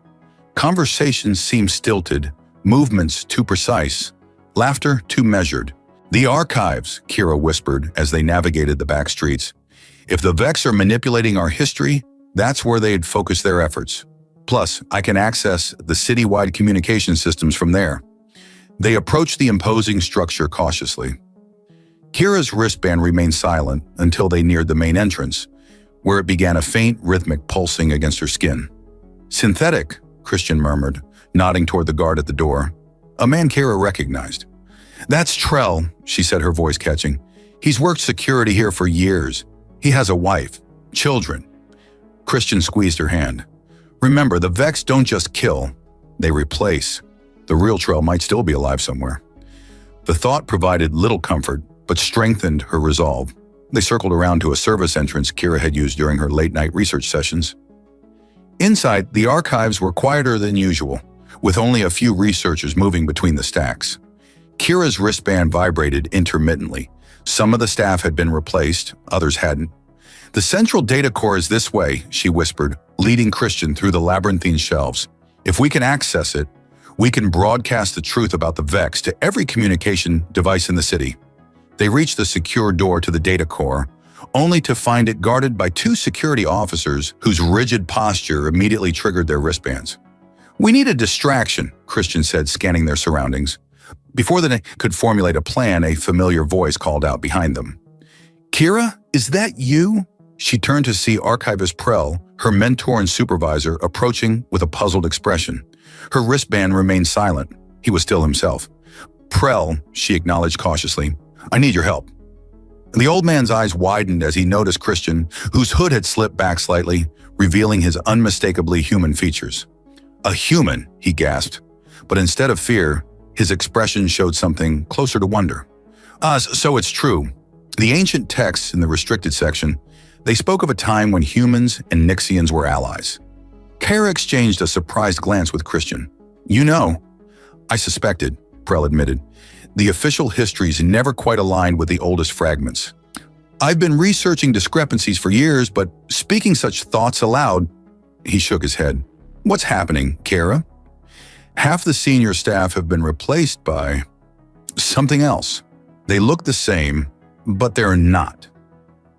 Conversations seemed stilted, movements too precise, laughter too measured. "The archives," Kira whispered as they navigated the back streets. "If the Vex are manipulating our history, that's where they'd focus their efforts. Plus, I can access the citywide communication systems from there." They approached the imposing structure cautiously. Kira's wristband remained silent until they neared the main entrance, where it began a faint, rhythmic pulsing against her skin. "Synthetic," Christian murmured, nodding toward the guard at the door. A man Kira recognized. "That's Trell," she said, her voice catching. "He's worked security here for years. He has a wife, children." Christian squeezed her hand. "Remember, the Vex don't just kill, they replace. The real Trell might still be alive somewhere." The thought provided little comfort, but strengthened her resolve. They circled around to a service entrance Kira had used during her late-night research sessions. Inside, the archives were quieter than usual, with only a few researchers moving between the stacks. Kira's wristband vibrated intermittently. Some of the staff had been replaced, others hadn't. "The central data core is this way," she whispered, leading Christian through the labyrinthine shelves. "If we can access it, we can broadcast the truth about the Vex to every communication device in the city." They reached the secure door to the data core, only to find it guarded by two security officers whose rigid posture immediately triggered their wristbands. "We need a distraction," Christian said, scanning their surroundings. Before they could formulate a plan, a familiar voice called out behind them. "Kira, is that you?" She turned to see Archivist Prell, her mentor and supervisor, approaching with a puzzled expression. Her wristband remained silent. He was still himself. "Prell," she acknowledged cautiously, "I need your help." The old man's eyes widened as he noticed Christian, whose hood had slipped back slightly, revealing his unmistakably human features. "A human," he gasped, but instead of fear, his expression showed something closer to wonder. So it's true. The ancient texts in the restricted section, they spoke of a time when humans and Nixians were allies." Kara exchanged a surprised glance with Christian. "You know." "I suspected," Prell admitted. "The official histories never quite aligned with the oldest fragments. I've been researching discrepancies for years, but speaking such thoughts aloud..." He shook his head. "What's happening, Kara?" "Half the senior staff have been replaced by something else. They look the same, but they're not."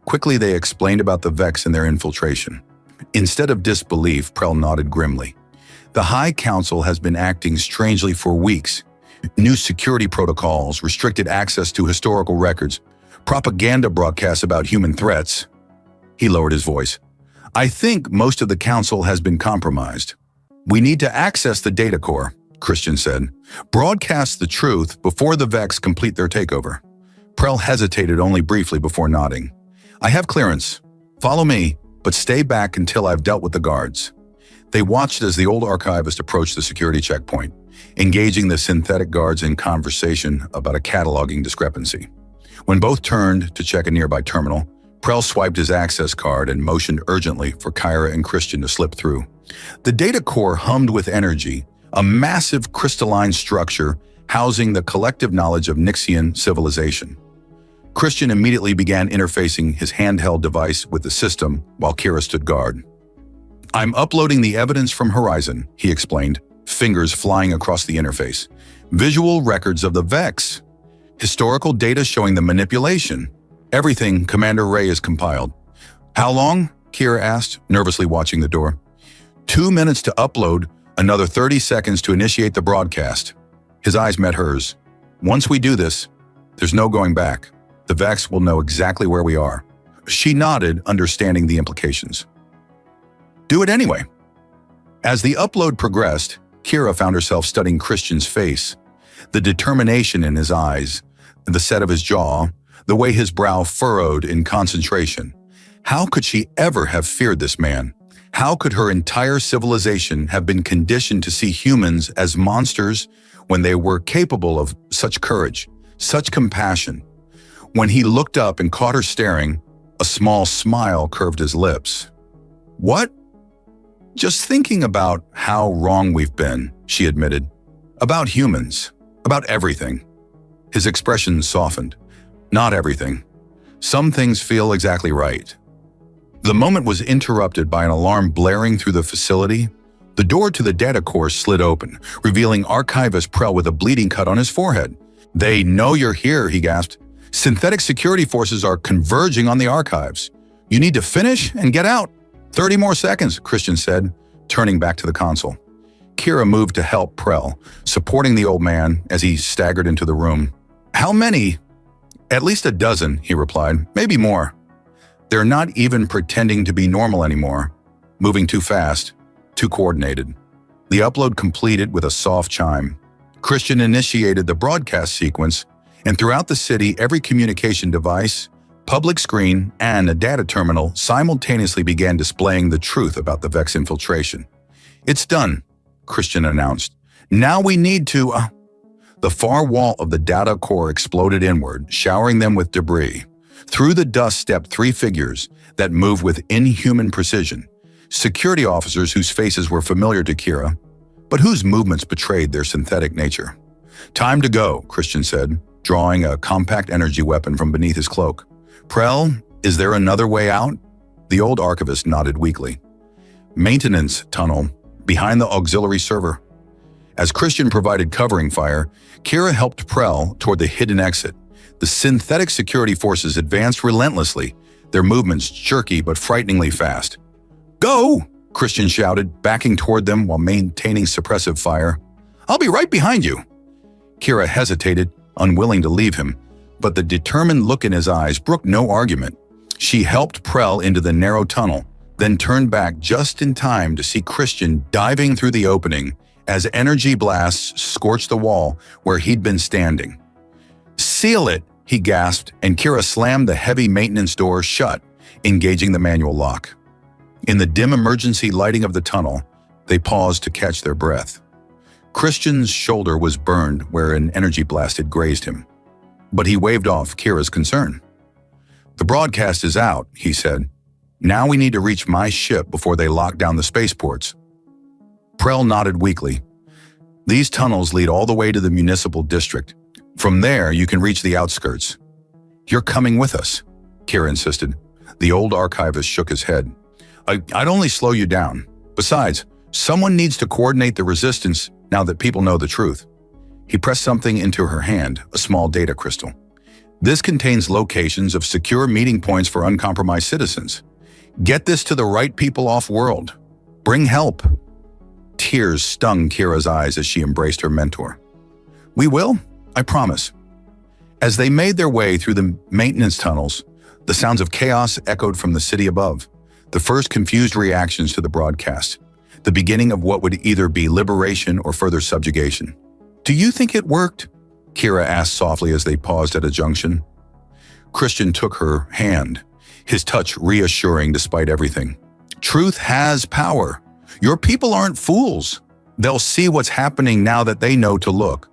Quickly, they explained about the Vex and their infiltration. Instead of disbelief, Prell nodded grimly. "The High Council has been acting strangely for weeks. New security protocols, restricted access to historical records, propaganda broadcasts about human threats." He lowered his voice. "I think most of the council has been compromised. We need to access the data core," Christian said. "Broadcast the truth before the Vex complete their takeover." Prell hesitated only briefly before nodding. "I have clearance. Follow me, but stay back until I've dealt with the guards." They watched as the old archivist approached the security checkpoint, engaging the synthetic guards in conversation about a cataloging discrepancy. When both turned to check a nearby terminal, Prell swiped his access card and motioned urgently for Kyra and Christian to slip through. The data core hummed with energy, a massive crystalline structure housing the collective knowledge of Nixian civilization. Christian immediately began interfacing his handheld device with the system while Kira stood guard. "I'm uploading the evidence from Horizon," he explained, fingers flying across the interface. "Visual records of the Vex. Historical data showing the manipulation. Everything Commander Ray has compiled." "How long?" Kira asked, nervously watching the door. 2 minutes to upload, another 30 seconds to initiate the broadcast." His eyes met hers. "Once we do this, there's no going back. The Vex will know exactly where we are." She nodded, understanding the implications. "Do it anyway." As the upload progressed, Kira found herself studying Christian's face, the determination in his eyes, the set of his jaw, the way his brow furrowed in concentration. How could she ever have feared this man? How could her entire civilization have been conditioned to see humans as monsters when they were capable of such courage, such compassion. When he looked up and caught her staring, a small smile curved his lips. "What?" "Just thinking about how wrong we've been," she admitted. "About humans, about everything." His expression softened. "Not everything. Some things feel exactly right." The moment was interrupted by an alarm blaring through the facility. The door to the data core slid open, revealing Archivist Prell with a bleeding cut on his forehead. "They know you're here," he gasped. "Synthetic security forces are converging on the archives. You need to finish and get out." 30 more seconds, Christian said, turning back to the console. Kira moved to help Prell, supporting the old man as he staggered into the room. "How many?" "At least a dozen," he replied. "Maybe more. They're not even pretending to be normal anymore. Moving too fast, too coordinated." The upload completed with a soft chime. Christian initiated the broadcast sequence, and throughout the city, every communication device, public screen, and a data terminal simultaneously began displaying the truth about the Vex infiltration. "It's done," Christian announced. "Now we need to..." The far wall of the data core exploded inward, showering them with debris. Through the dust stepped three figures that moved with inhuman precision. Security officers whose faces were familiar to Kira, but whose movements betrayed their synthetic nature. "Time to go," Christian said, drawing a compact energy weapon from beneath his cloak. "Prell, is there another way out?" The old archivist nodded weakly. "Maintenance tunnel, behind the auxiliary server." As Christian provided covering fire, Kira helped Prell toward the hidden exit. The synthetic security forces advanced relentlessly, their movements jerky but frighteningly fast. "Go!" Christian shouted, backing toward them while maintaining suppressive fire. "I'll be right behind you." Kira hesitated, unwilling to leave him, but the determined look in his eyes brooked no argument. She helped Prell into the narrow tunnel, then turned back just in time to see Christian diving through the opening as energy blasts scorched the wall where he'd been standing. "Seal it," he gasped, and Kira slammed the heavy maintenance door shut, engaging the manual lock. In the dim emergency lighting of the tunnel, they paused to catch their breath. Christian's shoulder was burned where an energy blast had grazed him, but he waved off Kira's concern. "The broadcast is out," he said. "Now we need to reach my ship before they lock down the spaceports." Prell nodded weakly. "These tunnels lead all the way to the municipal district. From there, you can reach the outskirts." "You're coming with us," Kira insisted. The old archivist shook his head. I'd only slow you down. Besides, someone needs to coordinate the resistance now that people know the truth." He pressed something into her hand, a small data crystal. "This contains locations of secure meeting points for uncompromised citizens. Get this to the right people off-world. Bring help." Tears stung Kira's eyes as she embraced her mentor. "We will, I promise." As they made their way through the maintenance tunnels, the sounds of chaos echoed from the city above, the first confused reactions to the broadcast, the beginning of what would either be liberation or further subjugation. "Do you think it worked?" Kira asked softly as they paused at a junction. Christian took her hand, his touch reassuring despite everything. "Truth has power. Your people aren't fools. They'll see what's happening now that they know to look."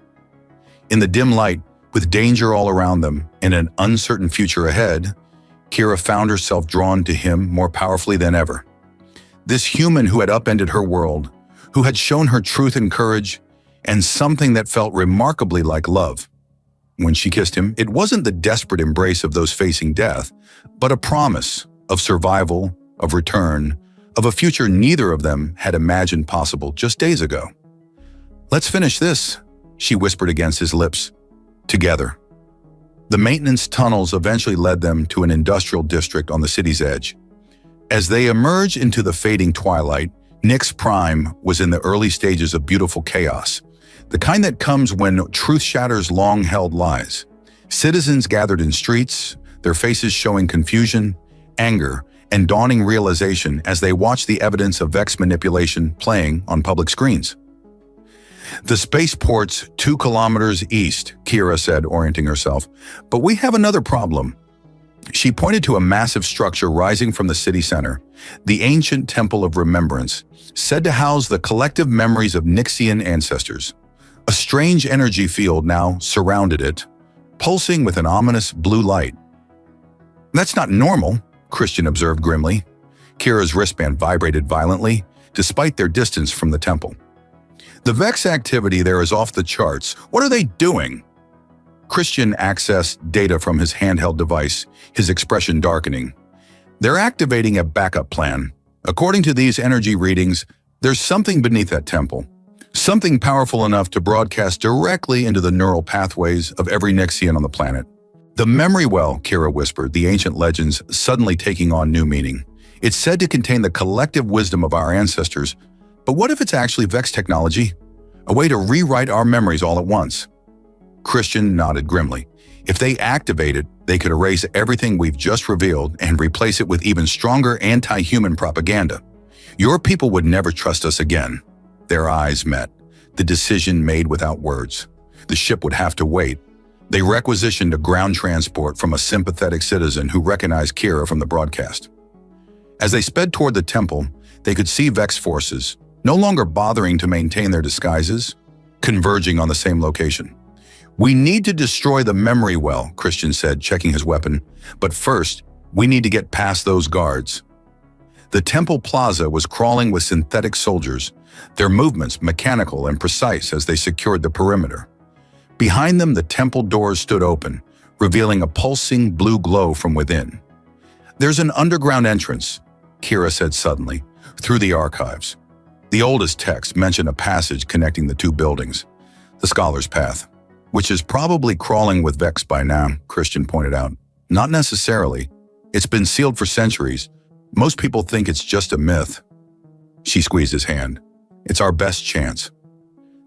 In the dim light, with danger all around them and an uncertain future ahead, Kira found herself drawn to him more powerfully than ever. This human who had upended her world, who had shown her truth and courage, and something that felt remarkably like love. When she kissed him, it wasn't the desperate embrace of those facing death, but a promise of survival, of return, of a future neither of them had imagined possible just days ago. "Let's finish this," she whispered against his lips. "Together." The maintenance tunnels eventually led them to an industrial district on the city's edge. As they emerged into the fading twilight, Nyx Prime was in the early stages of beautiful chaos, the kind that comes when truth shatters long-held lies. Citizens gathered in streets, their faces showing confusion, anger, and dawning realization as they watched the evidence of Vex manipulation playing on public screens. "The spaceport's 2 kilometers east," Kira said, orienting herself. "But we have another problem." She pointed to a massive structure rising from the city center, the ancient Temple of Remembrance, said to house the collective memories of Nyxian ancestors. A strange energy field now surrounded it, pulsing with an ominous blue light. "That's not normal," Christian observed grimly. Kira's wristband vibrated violently, despite their distance from the temple. "The Vex activity there is off the charts. What are they doing?" Christian accessed data from his handheld device, his expression darkening. "They're activating a backup plan. According to these energy readings, there's something beneath that temple. Something powerful enough to broadcast directly into the neural pathways of every Nixian on the planet." "The memory well," Kira whispered, the ancient legends suddenly taking on new meaning. "It's said to contain the collective wisdom of our ancestors, but what if it's actually Vex technology? A way to rewrite our memories all at once?" Christian nodded grimly. "If they activate it, they could erase everything we've just revealed and replace it with even stronger anti-human propaganda. Your people would never trust us again." Their eyes met, the decision made without words. The ship would have to wait. They requisitioned a ground transport from a sympathetic citizen who recognized Kira from the broadcast. As they sped toward the temple, they could see Vex forces, no longer bothering to maintain their disguises, converging on the same location. "We need to destroy the memory well," Christian said, checking his weapon. "But first, we need to get past those guards." The temple plaza was crawling with synthetic soldiers, their movements mechanical and precise as they secured the perimeter. Behind them, the temple doors stood open, revealing a pulsing blue glow from within. "There's an underground entrance," Kira said suddenly, "through the archives." The oldest text mentioned a passage connecting the two buildings, the Scholar's Path, which is probably crawling with Vex by now, Christian pointed out. "Not necessarily. It's been sealed for centuries. Most people think it's just a myth." She squeezed his hand. "It's our best chance."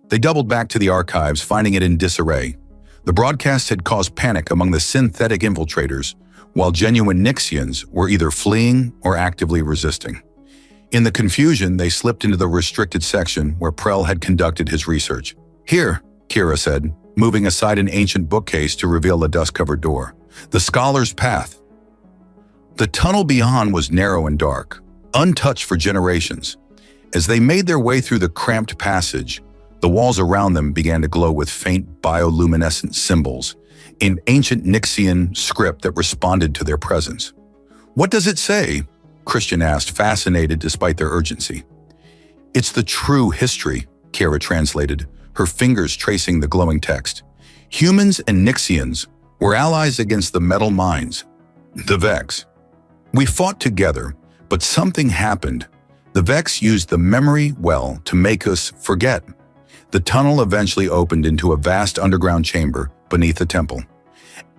They doubled back to the archives, finding it in disarray. The broadcast had caused panic among the synthetic infiltrators, while genuine Nixians were either fleeing or actively resisting. In the confusion, they slipped into the restricted section where Prell had conducted his research. "Here," Kira said, moving aside an ancient bookcase to reveal a dust-covered door. "The Scholar's Path." The tunnel beyond was narrow and dark, untouched for generations. As they made their way through the cramped passage, the walls around them began to glow with faint bioluminescent symbols, in ancient Nixian script that responded to their presence. "What does it say?" Christian asked, fascinated despite their urgency. "It's the true history," Kira translated, her fingers tracing the glowing text. "Humans and Nixians were allies against the metal minds, the Vex. We fought together, but something happened. The Vex used the memory well to make us forget." The tunnel eventually opened into a vast underground chamber beneath the temple.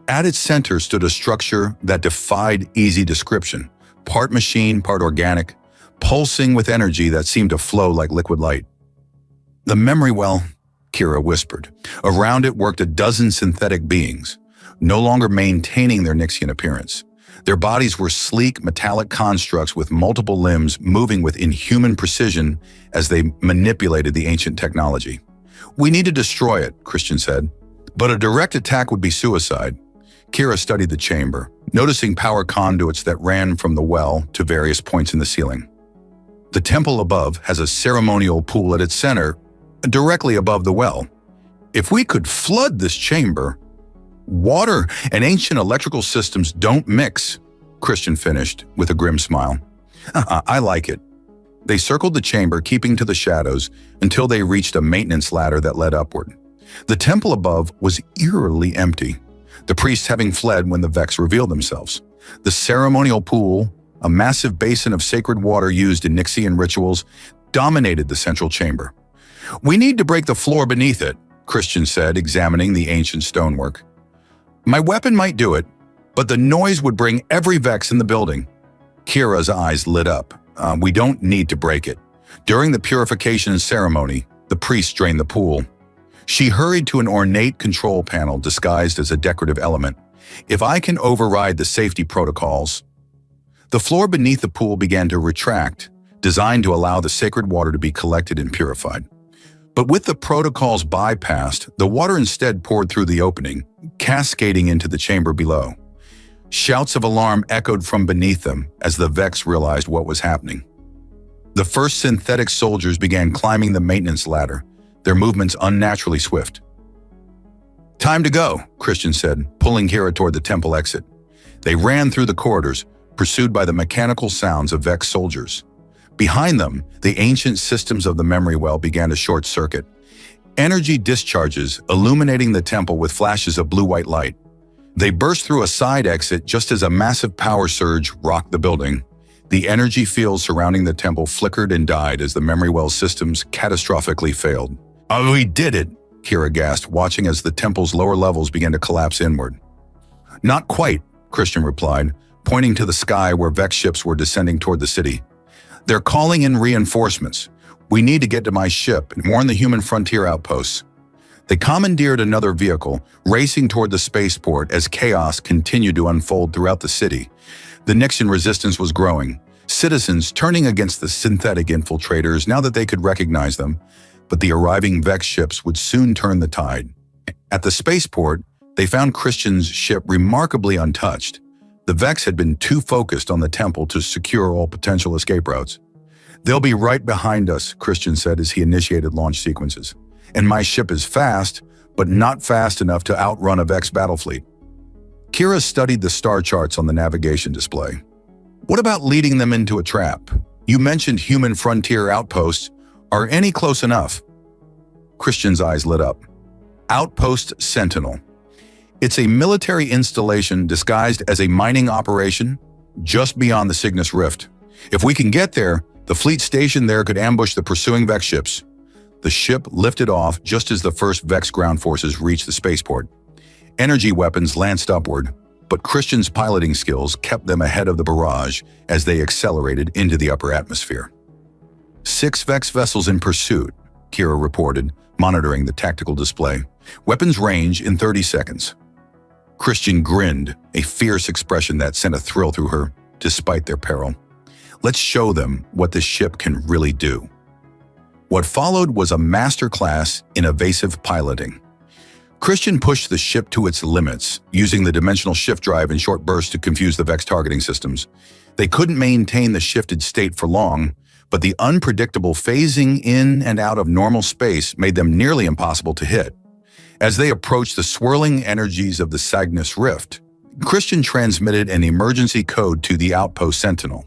At its center stood a structure that defied easy description, part machine, part organic, pulsing with energy that seemed to flow like liquid light. "The memory well," Kira whispered. Around it worked a dozen synthetic beings, no longer maintaining their Nixian appearance. Their bodies were sleek, metallic constructs with multiple limbs moving with inhuman precision as they manipulated the ancient technology. "We need to destroy it," Christian said. "But a direct attack would be suicide." Kira studied the chamber, noticing power conduits that ran from the well to various points in the ceiling. The temple above has a ceremonial pool at its center, directly above the well. "If we could flood this chamber..." "Water and ancient electrical systems don't mix," Christian finished with a grim smile. "I like it." They circled the chamber, keeping to the shadows, until they reached a maintenance ladder that led upward. The temple above was eerily empty, the priests having fled when the Vex revealed themselves. The ceremonial pool, a massive basin of sacred water used in Nixian rituals, dominated the central chamber. "We need to break the floor beneath it," Christian said, examining the ancient stonework. "My weapon might do it, but the noise would bring every Vex in the building." Kira's eyes lit up. We don't need to break it. During the purification ceremony, the priest drained the pool." She hurried to an ornate control panel disguised as a decorative element. "If I can override the safety protocols..." The floor beneath the pool began to retract, designed to allow the sacred water to be collected and purified. But with the protocols bypassed, the water instead poured through the opening, cascading into the chamber below. Shouts of alarm echoed from beneath them as the Vex realized what was happening. The first synthetic soldiers began climbing the maintenance ladder, their movements unnaturally swift. "Time to go," Christian said, pulling Kira toward the temple exit. They ran through the corridors, pursued by the mechanical sounds of Vex soldiers. Behind them, the ancient systems of the memory well began to short circuit. Energy discharges, illuminating the temple with flashes of blue-white light. They burst through a side exit just as a massive power surge rocked the building. The energy field surrounding the temple flickered and died as the memory well systems catastrophically failed. "Oh, we did it," Kira gasped, watching as the temple's lower levels began to collapse inward. "Not quite," Christian replied, pointing to the sky where Vex ships were descending toward the city. "They're calling in reinforcements. We need to get to my ship and warn the human frontier outposts." They commandeered another vehicle, racing toward the spaceport as chaos continued to unfold throughout the city. The Nixian resistance was growing, citizens turning against the synthetic infiltrators now that they could recognize them, but the arriving Vex ships would soon turn the tide. At the spaceport, they found Christian's ship remarkably untouched. The Vex had been too focused on the temple to secure all potential escape routes. "They'll be right behind us," Christian said as he initiated launch sequences. "And my ship is fast, but not fast enough to outrun a Vex battle fleet." Kira studied the star charts on the navigation display. "What about leading them into a trap? You mentioned human frontier outposts. Are any close enough?" Christian's eyes lit up. "Outpost Sentinel. It's a military installation disguised as a mining operation just beyond the Cygnus Rift. If we can get there, the fleet stationed there could ambush the pursuing Vex ships." The ship lifted off just as the first Vex ground forces reached the spaceport. Energy weapons lanced upward, but Christian's piloting skills kept them ahead of the barrage as they accelerated into the upper atmosphere. 6 Vex vessels in pursuit, Kira reported, monitoring the tactical display. "Weapons range in 30 seconds. Christian grinned, a fierce expression that sent a thrill through her, despite their peril. "Let's show them what this ship can really do." What followed was a masterclass in evasive piloting. Christian pushed the ship to its limits, using the dimensional shift drive in short bursts to confuse the Vex targeting systems. They couldn't maintain the shifted state for long, but the unpredictable phasing in and out of normal space made them nearly impossible to hit. As they approached the swirling energies of the Cygnus Rift, Christian transmitted an emergency code to the outpost Sentinel.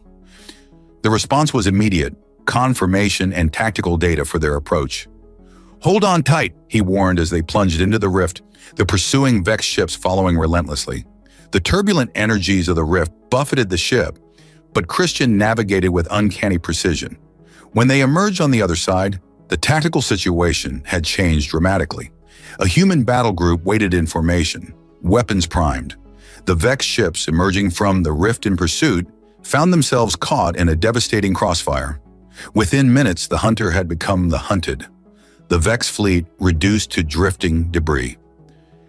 The response was immediate, confirmation and tactical data for their approach. "Hold on tight," he warned as they plunged into the rift, the pursuing Vex ships following relentlessly. The turbulent energies of the rift buffeted the ship, but Christian navigated with uncanny precision. When they emerged on the other side, the tactical situation had changed dramatically. A human battle group waited in formation, weapons primed. The Vex ships emerging from the rift in pursuit found themselves caught in a devastating crossfire. Within minutes, the hunter had become the hunted. The Vex fleet reduced to drifting debris.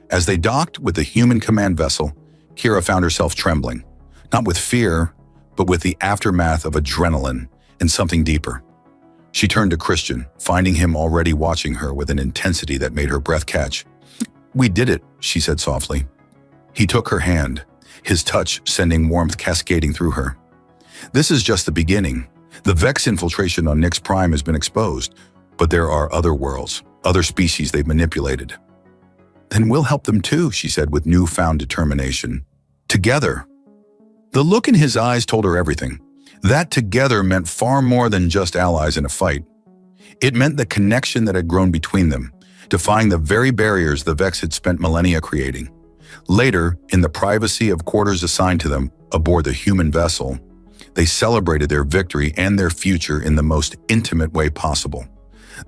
As they docked with the human command vessel, Kira found herself trembling, not with fear, but with the aftermath of adrenaline and something deeper. She turned to Christian, finding him already watching her with an intensity that made her breath catch. "We did it," she said softly. He took her hand, his touch sending warmth cascading through her. "This is just the beginning. The Vex infiltration on Nyx Prime has been exposed, but there are other worlds, other species they've manipulated." "Then we'll help them too," she said with newfound determination. "Together." The look in his eyes told her everything. That together meant far more than just allies in a fight. It meant the connection that had grown between them, defying the very barriers the Vex had spent millennia creating. Later, in the privacy of quarters assigned to them aboard the human vessel, they celebrated their victory and their future in the most intimate way possible.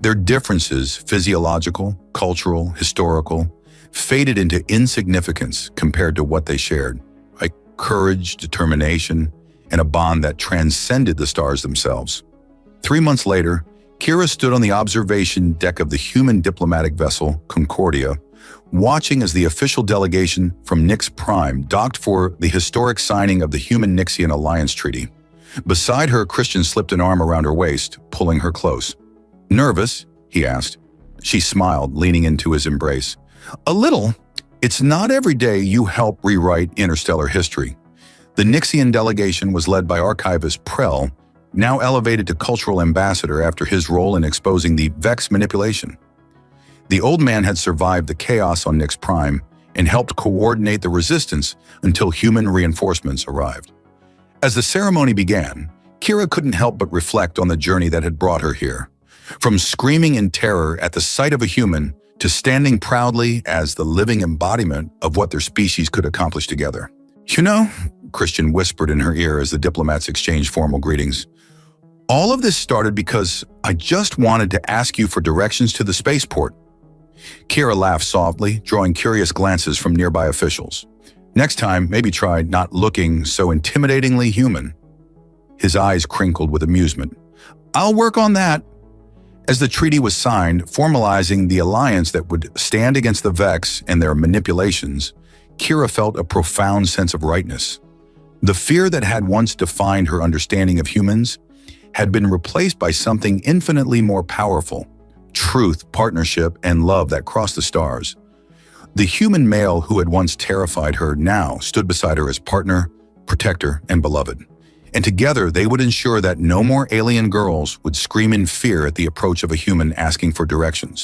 Their differences, physiological, cultural, historical, faded into insignificance compared to what they shared, like courage, determination, and a bond that transcended the stars themselves. 3 months later, Kira stood on the observation deck of the human diplomatic vessel, Concordia, watching as the official delegation from Nyx Prime docked for the historic signing of the Human-Nixian Alliance Treaty. Beside her, Christian slipped an arm around her waist, pulling her close. "Nervous?" he asked. She smiled, leaning into his embrace. "A little. It's not every day you help rewrite interstellar history." The Nixian delegation was led by archivist Prell, now elevated to cultural ambassador after his role in exposing the Vex manipulation. The old man had survived the chaos on Nyx Prime and helped coordinate the resistance until human reinforcements arrived. As the ceremony began, Kira couldn't help but reflect on the journey that had brought her here. From screaming in terror at the sight of a human to standing proudly as the living embodiment of what their species could accomplish together. "You know," Christian whispered in her ear as the diplomats exchanged formal greetings, "all of this started because I just wanted to ask you for directions to the spaceport." Kira laughed softly, drawing curious glances from nearby officials. "Next time, maybe try not looking so intimidatingly human." His eyes crinkled with amusement. "I'll work on that." As the treaty was signed, formalizing the alliance that would stand against the Vex and their manipulations, Kira felt a profound sense of rightness. The fear that had once defined her understanding of humans had been replaced by something infinitely more powerful: truth, partnership, and love that crossed the stars. The human male who had once terrified her now stood beside her as partner, protector, and beloved. And together they would ensure that no more alien girls would scream in fear at the approach of a human asking for directions.